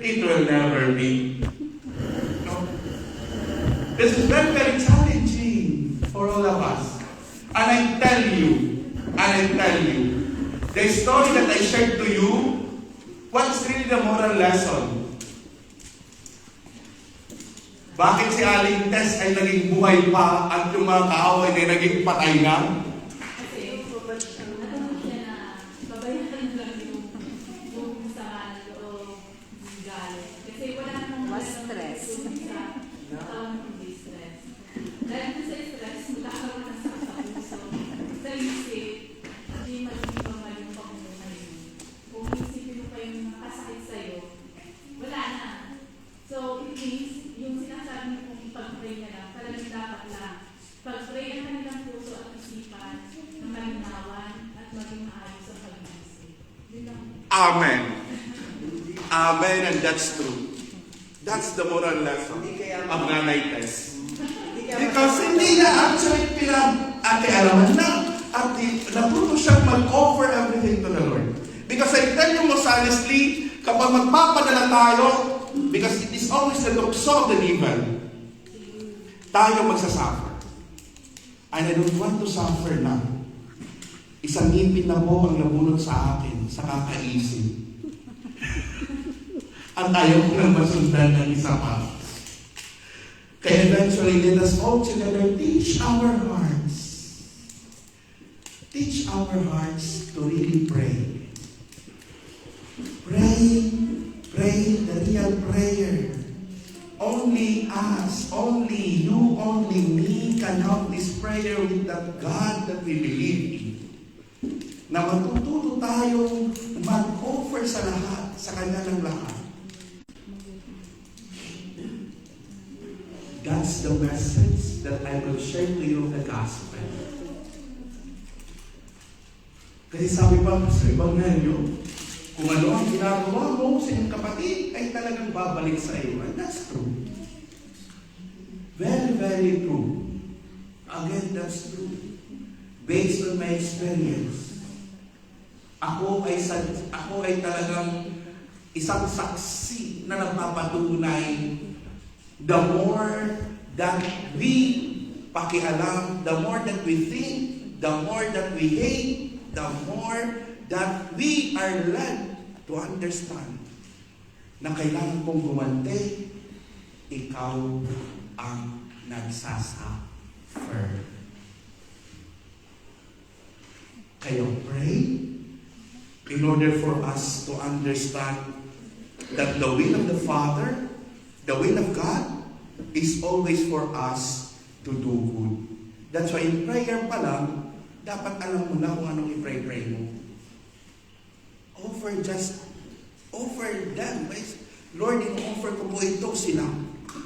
Speaker 8: It will never be. No? This is very, very challenging for all of us. And I tell you, the story that I shared to you, what's really the moral lesson? Bakit si Aling Tess ay naging buhay pa at yung mga kaaway ay naging patay na?
Speaker 3: Kasi, natanong siya na babayaran lang yung sa o galit. Kasi wala namang
Speaker 4: Mas stress.
Speaker 3: sa tawang hindi stress. Dahil sa stress, magkakaroon ng sakit sa puso. Sa isip, hindi magiging mal yung pamumuhay mo. Kung isipin mo pa yung nakasakit sa'yo, wala na. So, it means, yung sinasabi mong pag-pray na lang, talagang dapat lang. Pag-pray ang kanilang puso at isipan ng malinawan at maging maayos sa pag-isip. Yun lang.
Speaker 8: Amen. Amen, and that's true. That's the moral lesson of Nanay Tess. Because hindi niya actually pinag-ate-alaman na at natuto siyang mag-offer everything to the Lord. Because I tell you most honestly, kapag magpapadala tayo, because it is always the tukso of the devil, tayo magsasuffer. And I don't want to suffer na. Isang ngipin na po ang nabunot sa akin sa kakaisip. At ayaw ko nang masundan ng isa pa. Kaya eventually, let us all together teach our hearts. Teach our hearts to really pray. Pray the real prayer. Only us, only you, only me can have this prayer with that God that we believe in. Na matututo tayong mag-offer sa lahat, sa Kanya ng lahat. That's the message that I will share to you the gospel. Kasi sabi pa sa Ebanghelyo, kung ano ang ginagawa mo sa iyong kapatid, ay talagang babalik sa iyo. And that's true. Very, very true. Again, that's true. Based on my experience, ako ay talagang Isang saksi na nagpapatunay, the more that we pakialam, the more that we think, the more that we hate, the more that we are led to understand na kailangan kong gumante, ikaw ang nagsasuffer. Kaya pray in order for us to understand that the will of the Father, the will of God, is always for us to do good. That's why in prayer pa lang, dapat alam mo na kung anong i-pray mo. Offer them. Lord, in-offer ko po ito sila.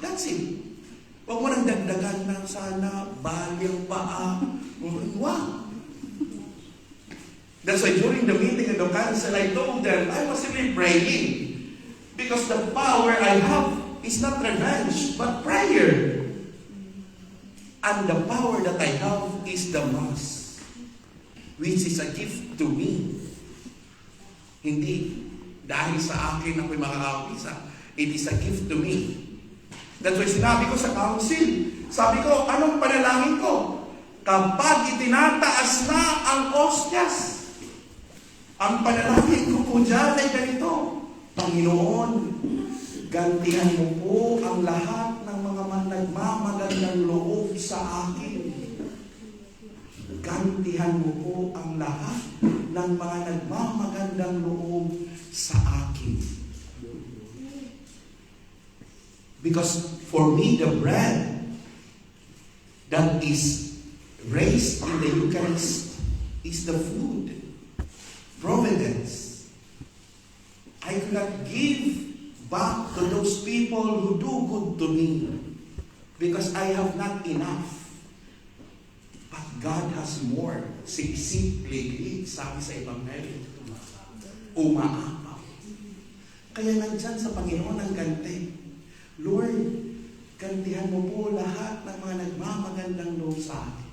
Speaker 8: That's it. Huwag mo nang dagdagan na sana, balyang paa. Wow! That's why during the meeting of the council, I told them, I was really praying. Because the power I have is not revenge, but prayer. And the power that I have is the Mass, which is a gift to me. Hindi dahil sa akin ako'y makakapisa. It is a gift to me. That's why sinabi ko sa council, sabi ko, anong panalangin ko? Kapag itinataas na ang ostyas, ang panalangin ko po dyan ay ganito, Panginoon, gantihan mo po ang lahat ng mga nagmamagandang loob sa akin. Gantihan mo po ang lahat ng mga nagmamagandang loob sa akin. Because for me, the bread that is raised in the Eucharist is the food, providence. I cannot give back to those people who do good to me because I have not enough. But God has more. Siksik-liglig, sabi sa Ebanghelyo. Umaapaw. Kaya nandyan sa Panginoon ang ganti. Lord, gantihan mo po lahat ng mga nagmamagandang loob sa akin.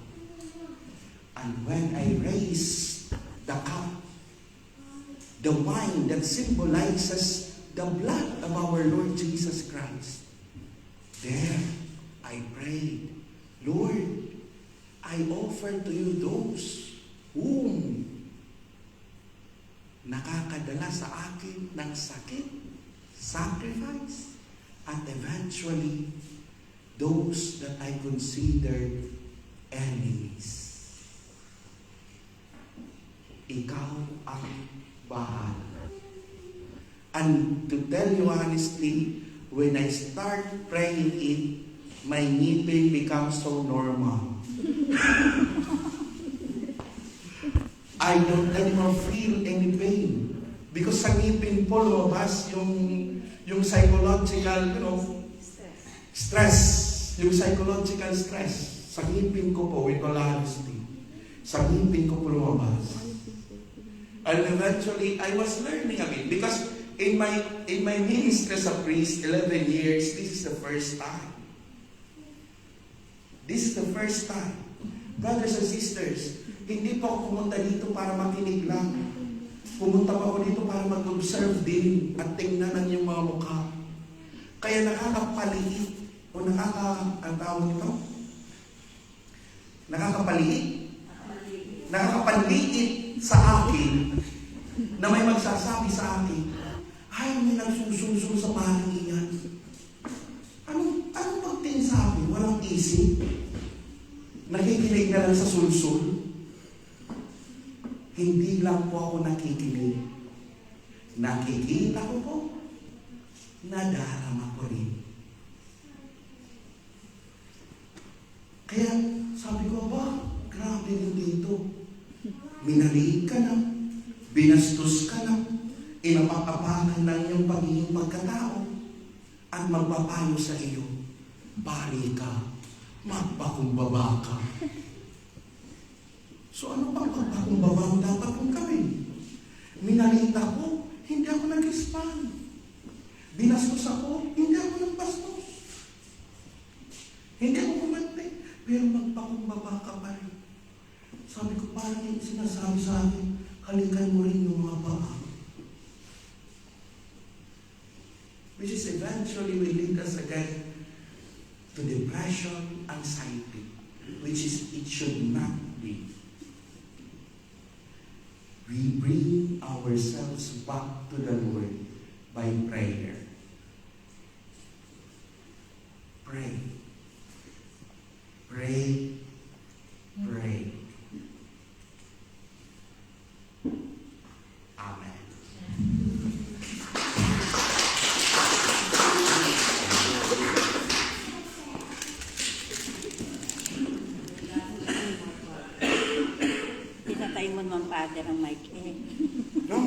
Speaker 8: And when I raise the cup, the wine that symbolizes the blood of our Lord Jesus Christ, there I prayed, Lord, I offer to you those whom nakakadala sa akin ng sakit, sacrifice, and eventually those that I considered enemies. Ikaw ang bahala. And to tell you honestly, when I start praying it, my ngipin becomes so normal. I don't anymore feel any pain. Because sa ngipin po lumabas yung psychological, stress. Yung psychological stress. Sa ngipin ko po, with all honesty. Sa ngipin ko po lumabas. And eventually, I was learning a bit. Because in my ministry as a priest, 11 years, this is the first time. This is the first time. Brothers and sisters, hindi po ako pumunta dito para makinig lang. Pumunta pa ako dito para mag-observe din at tingnan ang iyong mga mukha. Kaya nakakapaliit o ang tawag nito? Nakakapaliit sa akin na may magsasabi sa akin, ay, may nagsususo sa parang iyan. Anong pagtingin sa akin? Walang isip? Nakikinig na lang sa sulsul? Hindi lang po ako nakikinig. Nakikita ko po, nadarama ko rin. Kaya sabi ko, grabe din dito. Minaliit ka na, binastos ka na, inapapapangan ng iyong pagiging pagkatao at magpapayo sa iyo, bari ka, magpakumbaba ka. So ano pang magpakumbaba ang dapat kong gawin? Minalita ko, hindi ako nag-respond. Binastos ako, hindi ako nag-bastos. Hindi ako kumante, pero magpakumbaba ka pa rin. Sabi ko, parang yung sinasabi sa akin, halikan mo rin yung mga paa. which is eventually will lead us again to depression, anxiety, which is it should not be. We bring ourselves back to the Lord by prayer. Pray. Pray. Pray. Amen.
Speaker 9: Pinatay mo naman, Father, ang mic eh.
Speaker 8: No?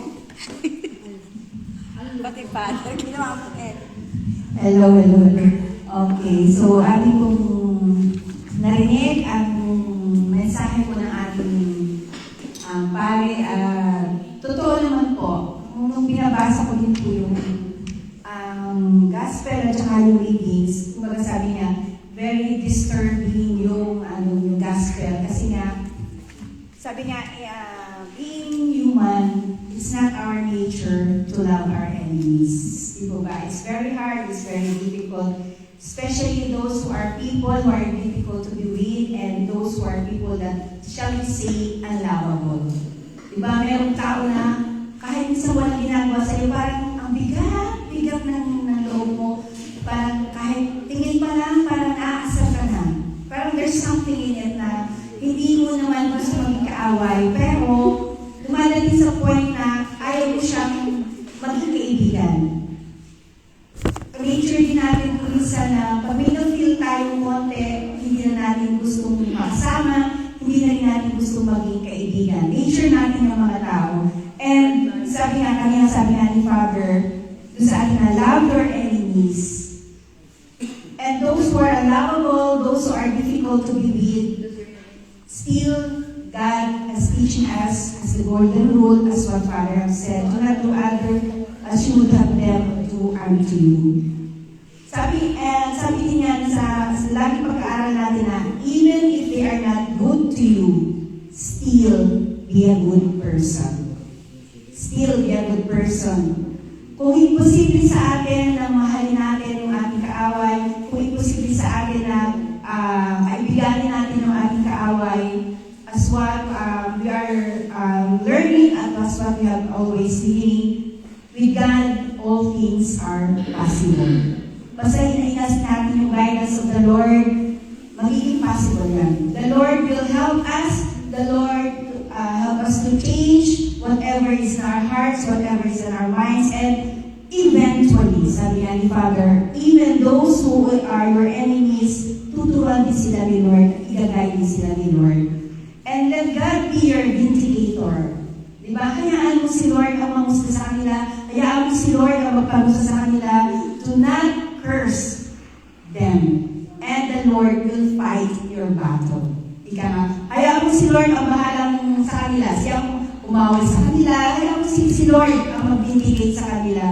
Speaker 9: Pati Father, ginawa mo eh.
Speaker 1: Hello. Okay, so ating pong narinig ang mensahe po ng ating pare. Totoo naman po, nung binabasa ko din po yung gospel at saka yung readings, kumbaga sabi niya, very disturbing yung gospel. Kasi nga, sabi niya, being human, it's not our nature to love our enemies. Diba ba? It's very hard, it's very difficult, especially those who are people who are difficult to be with and those who are people that, shall we say, unlovable. Diba? Mayroong tao na kahit minsan walang ginagawa sa'yo, parang ang bigat ng loob mo. Parang kahit tingin pa lang, parang aasar ka na. Parang there's something in it na hindi mo naman gusto maging kaaway, pero dumadating sa point na ayaw mo siyang maging kaibigan. Nature din natin kung isa na pag may na-feel tayong konti, hindi na natin gustong makasama, hindi na rin natin gustong maging kaibigan. Nature natin ng mga tao. And sabi nga ni Father, doon sa atin na love your enemies. And those who are unlovable, those who are difficult to be with, still God is teaching us as the golden rule, as what Father has said, do not do other as you would have them do unto you. Sabi din yan sa laging pag-aaral natin na even if they are not good to you, still be a good person. Still be a good person. Kung imposible sa atin na mahalin natin yung ating kaaway, kung imposible sa atin na kaibiganin natin yung ating kaaway, as what we are learning at as what we have always seen, with God, all things are possible. Basta inainas natin yung guidance of the Lord, magiging possible yan. The Lord will help us. The Lord help us to change whatever is in our hearts, whatever is in our minds, and eventually, sabi nga ni Father, even those who are your enemies, tuturuan din sila ni Lord, igagay din sila ni Lord. And let God be your vindicator. Diba? Hayaan mo si Lord ang mangusga sa kanila. Hayaan mo si Lord ang magpangusga sa kanila. Do not curse them. And the Lord will fight your battle. Ika nga. Hayaan mo si Lord ang bahalang sa kanila. Siyang umaway sa kanila. Hayaan mo si Lord ang mag-vindicate sa kanila.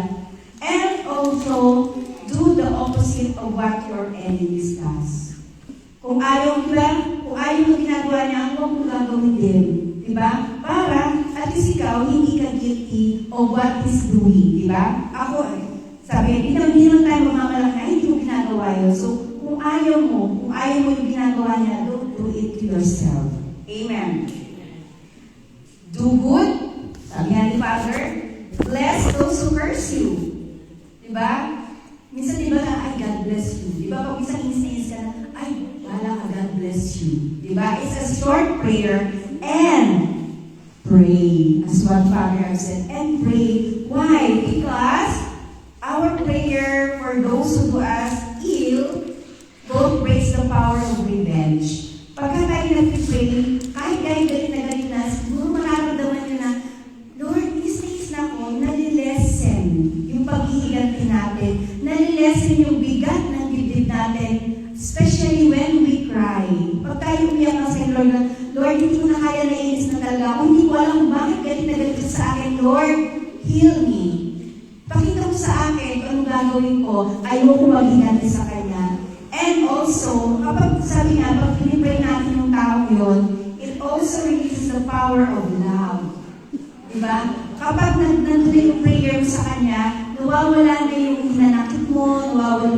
Speaker 1: And also, do the opposite of what your enemies does. Kung ayaw mo ginagawa niya, huwag mo gagawin din. Diba? Para, at least ikaw, hindi ka guilty of what he's doing. Diba? Ako, sabi, hindi naman tayo mamamalaki na hindi mo ginagawa yun. So, kung ayaw mo yung ginagawa niya, don't do it to yourself. Amen. Do good, sabi nga ni Father, bless those who curse you. Diba? Minsan diba na, ay, God bless you. Diba? Pag minsan inis ka na, ay, wala ka, God bless you. Diba? It's a short prayer and pray. As what Father has said. And pray. Why? Because our prayer for those who do us ill don't breaks the power of revenge. Pagka tayo nag-pray, kahit galit na, siguro mararamdaman nyo na, Lord, inis na ako, nalilesen yung pag-iiganti natin, nalilesen yung bigat ng dibdib natin, especially when we cry. Pag tayo umiyak na sa Lord, hindi ko na kaya nainis na talaga ako, hindi ko alam kung bakit galit ka sa akin, Lord, heal me. Pakita mo sa akin kung anong gagawin ko, ayoko mag-iganti sa Kanya. And also, kapag sabi nga, pag pinipray natin yung tao yun, it also releases the power of love. Diba? Kapag nandun yung prayer mo sa Kanya, nawawala na yung hinanakit mo,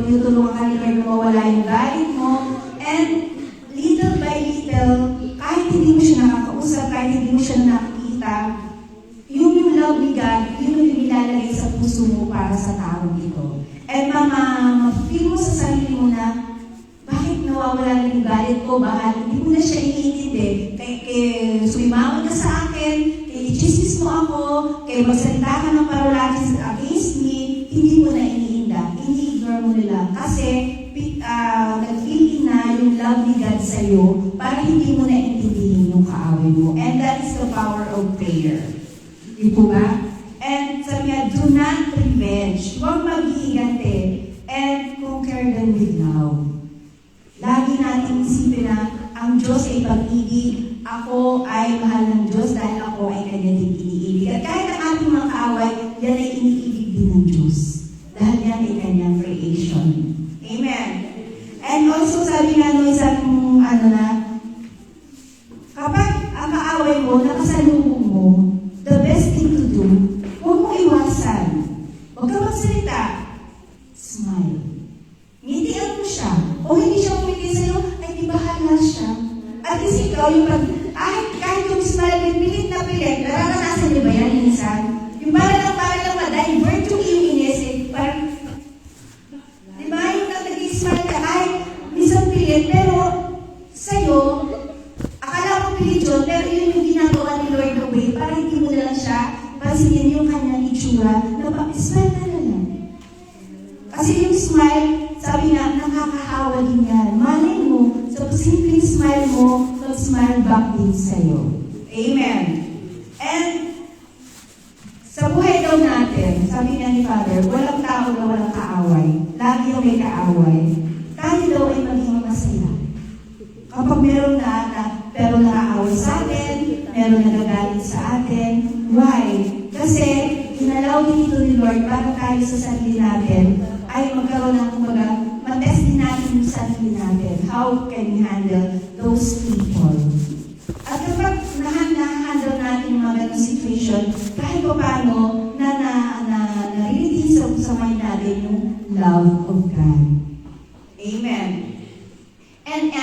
Speaker 1: tinutulungan ka ni Lord na mawala yung galit mo. And little by little, kahit hindi mo siya nakakausap, kahit hindi mo siya nakikita, yung love ni God, yun yung nilalagay sa puso mo para sa taong ito. And feel mo sa sarili mo na, bakit nawawala na yung galit ko? Bakit hindi mo na siya iniintindi? Sumimawag ka sa akin, i-chismis mo ako, kaya magsalita ka ng parolages against me, hindi mo na iniinda, ini-ignore mo nila. Kasi nag-feeling na yung love ni God sa'yo para hindi mo na intindihin yung kaaway mo. And that is the power of prayer. Di po ba? And sabi nga, do not revenge. Huwag mag-iigante. And conquer them with love. Lagi natin isipin na ang Diyos ay pag-ibig. Ako ay mahal ng Diyos dahil ako ay Kanya din iniibig. At kahit ang ating mga kaaway, yan ay iniibig din ng Diyos. Dahil yan ay Kanyang creation. Amen. And also, sabi nga nung isang kapag ang kaaway mo, nakasalubong mo, the best thing to do, huwag mong iwasan. Huwag ka magsalita. Smile. Ngitian mo siya. O hindi siya umiti sa'yo, ay di bahala siya. At least ikaw, yung kahit yung smile, pilit na pilit, nararanasan niyo ba yan, minsan? Yung para lang ma-divert yung iyong inis, parang, di ba, yung nag-smile ka, kahit minsan pilit, pero sa'yo, akala mo pilit yun, pero yun yung ginagawa ni Lord away, para hindi mo na lang siya, pansinin yung kanyang itsura, na smile na lang. Kasi yung smile, sabi nga, nakakahawa din yan. Malay mo, sa simpleng smile mo, mag-smile back din sa'yo. Amen. And sa buhay daw natin, sabi nga ni Father, walang tao na walang kaaway. Lagi yung may kaaway. Tayo daw ay maging masaya. Kapag meron pero nakaaway sa atin, meron nagagalit sa atin, why? Kasi inalaw din ito ni Lord para tayo sa sarili natin ay magkaroon ng matest din natin yung sarili natin. How can we handle those people? At kapag na-handle natin yung mga ganong situation, kahit pa paano naririnig sa mind natin yung love of God. Amen. And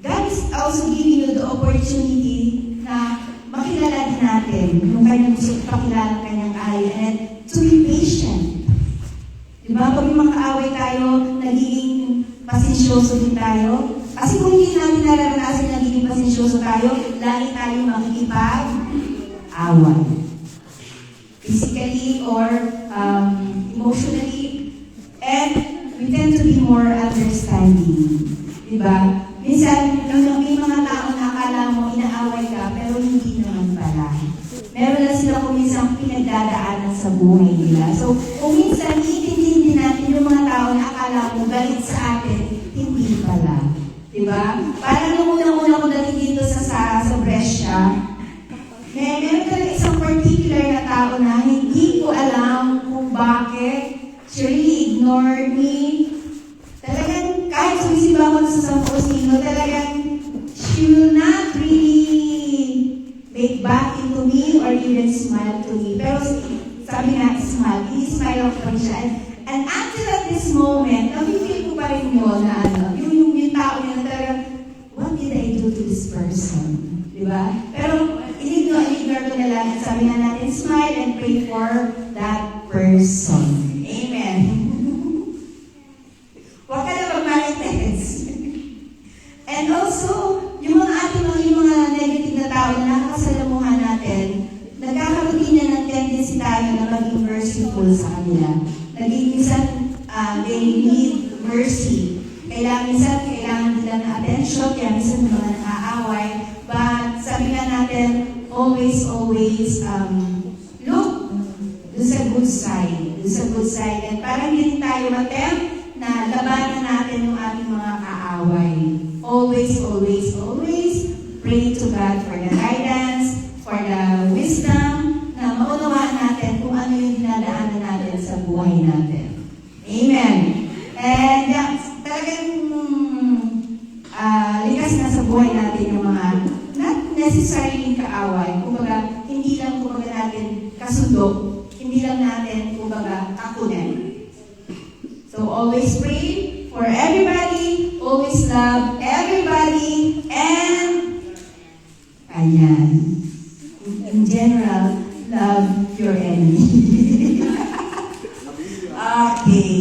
Speaker 1: God is also giving you the opportunity na makilala din natin yung kanyang gusto pakilala ng kanyang ay and to be patient. Diba? Pag yung makaaway tayo, nagiging pasensyoso din tayo. Kasi kung hindi natin nararanasan nagiging pasensyoso tayo, lagi tayo makikipag-away. Physically or emotionally. And we tend to be more understanding. Diba? Minsan, may mga tao na akala mo inaaway ka, pero hindi naman pala. Meron na sila kung minsan pinagdadaanan sa buhay nila. So, kung minsan, iintindihin din natin yung mga tao na akala mo galit sa atin, hindi pala. Diba? Parang nung unang-una ko dating dito sa Brescia, meron talaga isang particular na tao na hindi ko alam kung bakit. She really ignored me. Talagang kahit sumisiba ko sa San Faustino, talagang she will not really make back into me or even smile to me. Pero sabi nga, smile. I-smile ako pa rin siya. And until at this moment, nafe-feel ko pa rin yun na yung tao niya na talagang, what did I do to this person? Diba? Pero ignore ko na lang. Sabi nga natin, smile and pray for that person. Amen. Huwag ka na magmalites. And also, yung mga negative na tao na nakakasalamuhan natin, nagkakaroon din niya ng tendency tayo na maging merciful sa kanila. Minsan, they need mercy. Kailangan nila ng attention, kaya minsan mga nakaaway. But sabi nga natin, always, look doon sa good side. And parang hindi tayo matempt na labanan natin yung ating mga kaaway. Always pray to God for the guidance, for the wisdom, na maunawaan natin kung ano yung dinadaanan natin sa buhay natin. Amen. And talagang likas na sa buhay natin yung mga not necessarily kaaway. Kumbaga, hindi lang natin kasundo, hindi lang natin, kakunan. So always pray for everybody, always love everybody, and ayan. In general, love your enemy. Okay.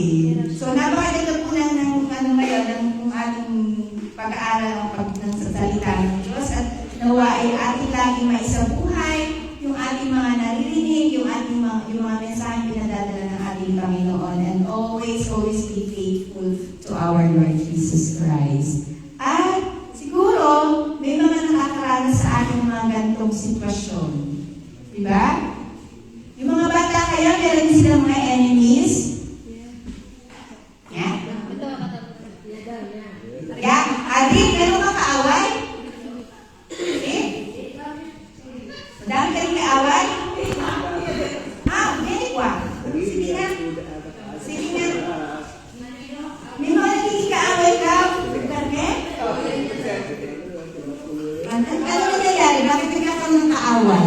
Speaker 1: So napakaganda po ng ano ngayon, ng ating pag-aaral ng sa salita ng Diyos at nawa ay ating laging maisabuhay yung ating mga naririnig, yung mga mensahe pinadadala ng ating Panginoon, and always be faithful to our Lord Jesus Christ. At siguro, may mga nakakaranas sa ating mga ganitong sitwasyon. Diba? Yung mga bata kaya, meron din silang mga enemies. Yeah? Yeah? Adin, meron ka kaaway? Eh? Madami ka rin kaaway? Very well. Sige nga. Sige nga. May mga nagiging kaaway ka? Karne? Ano nangyayari? Bakit nagkakaroon ng kaaway?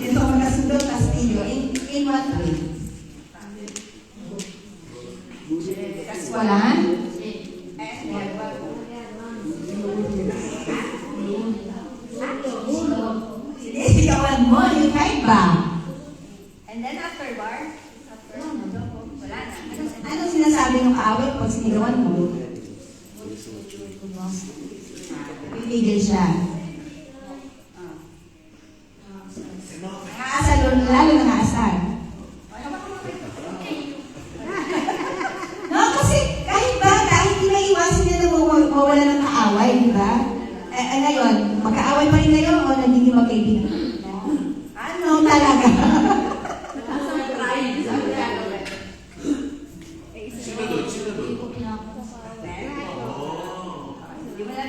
Speaker 1: Dito magkasundo, Castillo. In what way? Kaswalan? Sige, sigawan mo. Yung kahit ba?
Speaker 4: And then after bar, wala na.
Speaker 1: Ano sinasabi ng kaaway pag sinigawan mo? Pipigil siya. Nakaasal, lalo nakaasal. No, kasi kahit bata, hindi maiwasan niya na mawala ng kaaway, di ba? Ngayon, magkaaway pa rin kayo o nagiging magkaibigan? Ano talaga?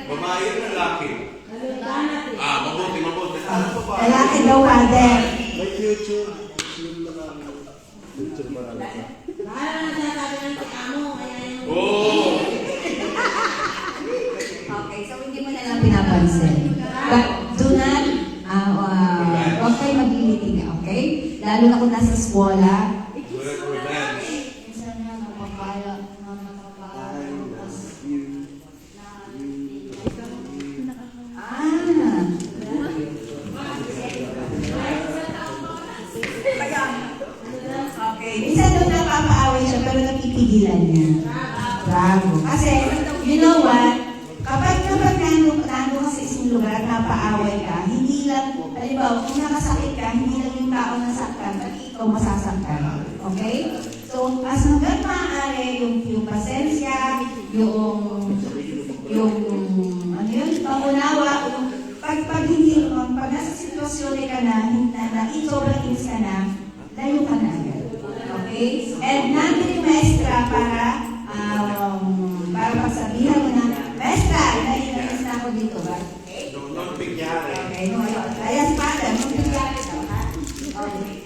Speaker 8: Babae at lalaki. Mabuti.
Speaker 1: Lalaki daw, father.
Speaker 10: May YouTube. YouTube marami.
Speaker 8: Oh!
Speaker 1: Okay, so hindi mo na lang pinapansin. But do not, huwag kayo maglilitig, okay? Lalo na kung nasa eskwela.
Speaker 8: Revenge.
Speaker 1: Okay, minsan doon napapaaway siya pero napipigilan niya. Bravo. Kasi, you know what? Kapag nandun ka sa isang lugar, napaaway ka, hindi lang, halimbawa, kung nakasakit ka, hindi lang yung tao nasaktan, pati ikaw masasaktan. Okay? So, as hanggang maaari, yung pasensya, yung pangunawa, pag nasa sitwasyon ka na sobrang inis ka na, layo ka na agad. Okay? And nandun yung maestra para pagsabihan mo na, maestra, nainis na ako dito ba? Okay?
Speaker 8: Don't bigyari.
Speaker 1: Okay, no, kaya si Father, nung bigyari ito, ha? Okay,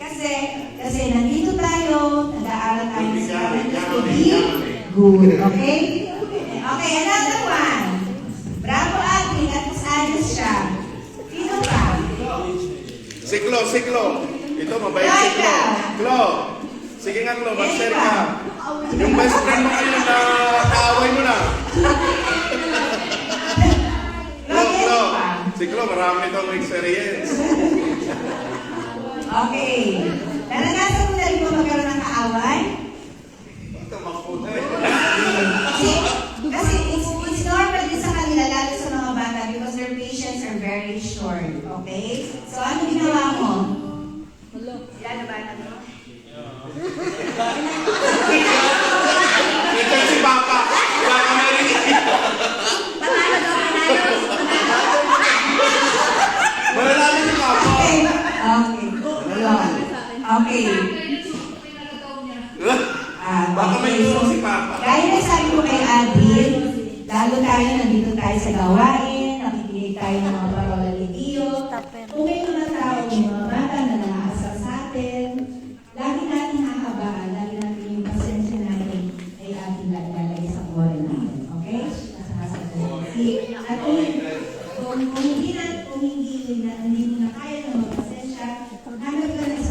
Speaker 1: kasi nandito tayo, nag-aaral tayo sa to be good, okay? Okay, another one. Bravo, Adrian, at mas ayos siya. Sino pa?
Speaker 10: Siklo. Ito, mabait si Klo. Klo. Sige nga, Klo, mag-share ka. Yung best friend mo ngayon na kaaway mo na. Klo. Si Klo, marami itong experience.
Speaker 1: Okay. Naranasan mo na rin mo magkaroon ng kaaway? Kasi it's normal din sa kanila, lalo sa mga bata, because their patience are very short. Okay? So, ano ginawa mo? Yan ba na to?
Speaker 8: Ito si Papa. Papa na rin.
Speaker 4: Panalo daw, panalo.
Speaker 8: Malalaman si Papa.
Speaker 1: Okay.
Speaker 8: Baka may gusto si Papa.
Speaker 1: Gaya na sabi ko kay Adil, lalo tayo, nandito tayo sa gawain, nakikinig tayo ng mga parola ni Dio. Kung may mga tao, may mga bata na nakaasal sa atin, lagi natin hahabaan, lagi natin yung pasensya natin ay ating lalagay sa kore natin. Okay? Nasa at kung hindi mo na kaya ng magpasensya, hanap ka ng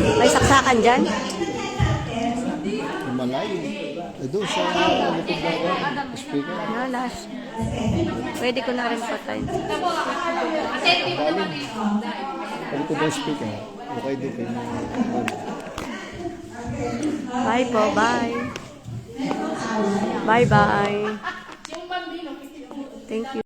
Speaker 9: May saksakan dyan?
Speaker 11: Malayo. Doon sa likod ng speaker.
Speaker 9: Nalas. Pwede ko na rin patayin.
Speaker 11: Likod ng speaker. Okay doon kayo.
Speaker 9: Bye po, bye. Bye-bye. Thank you.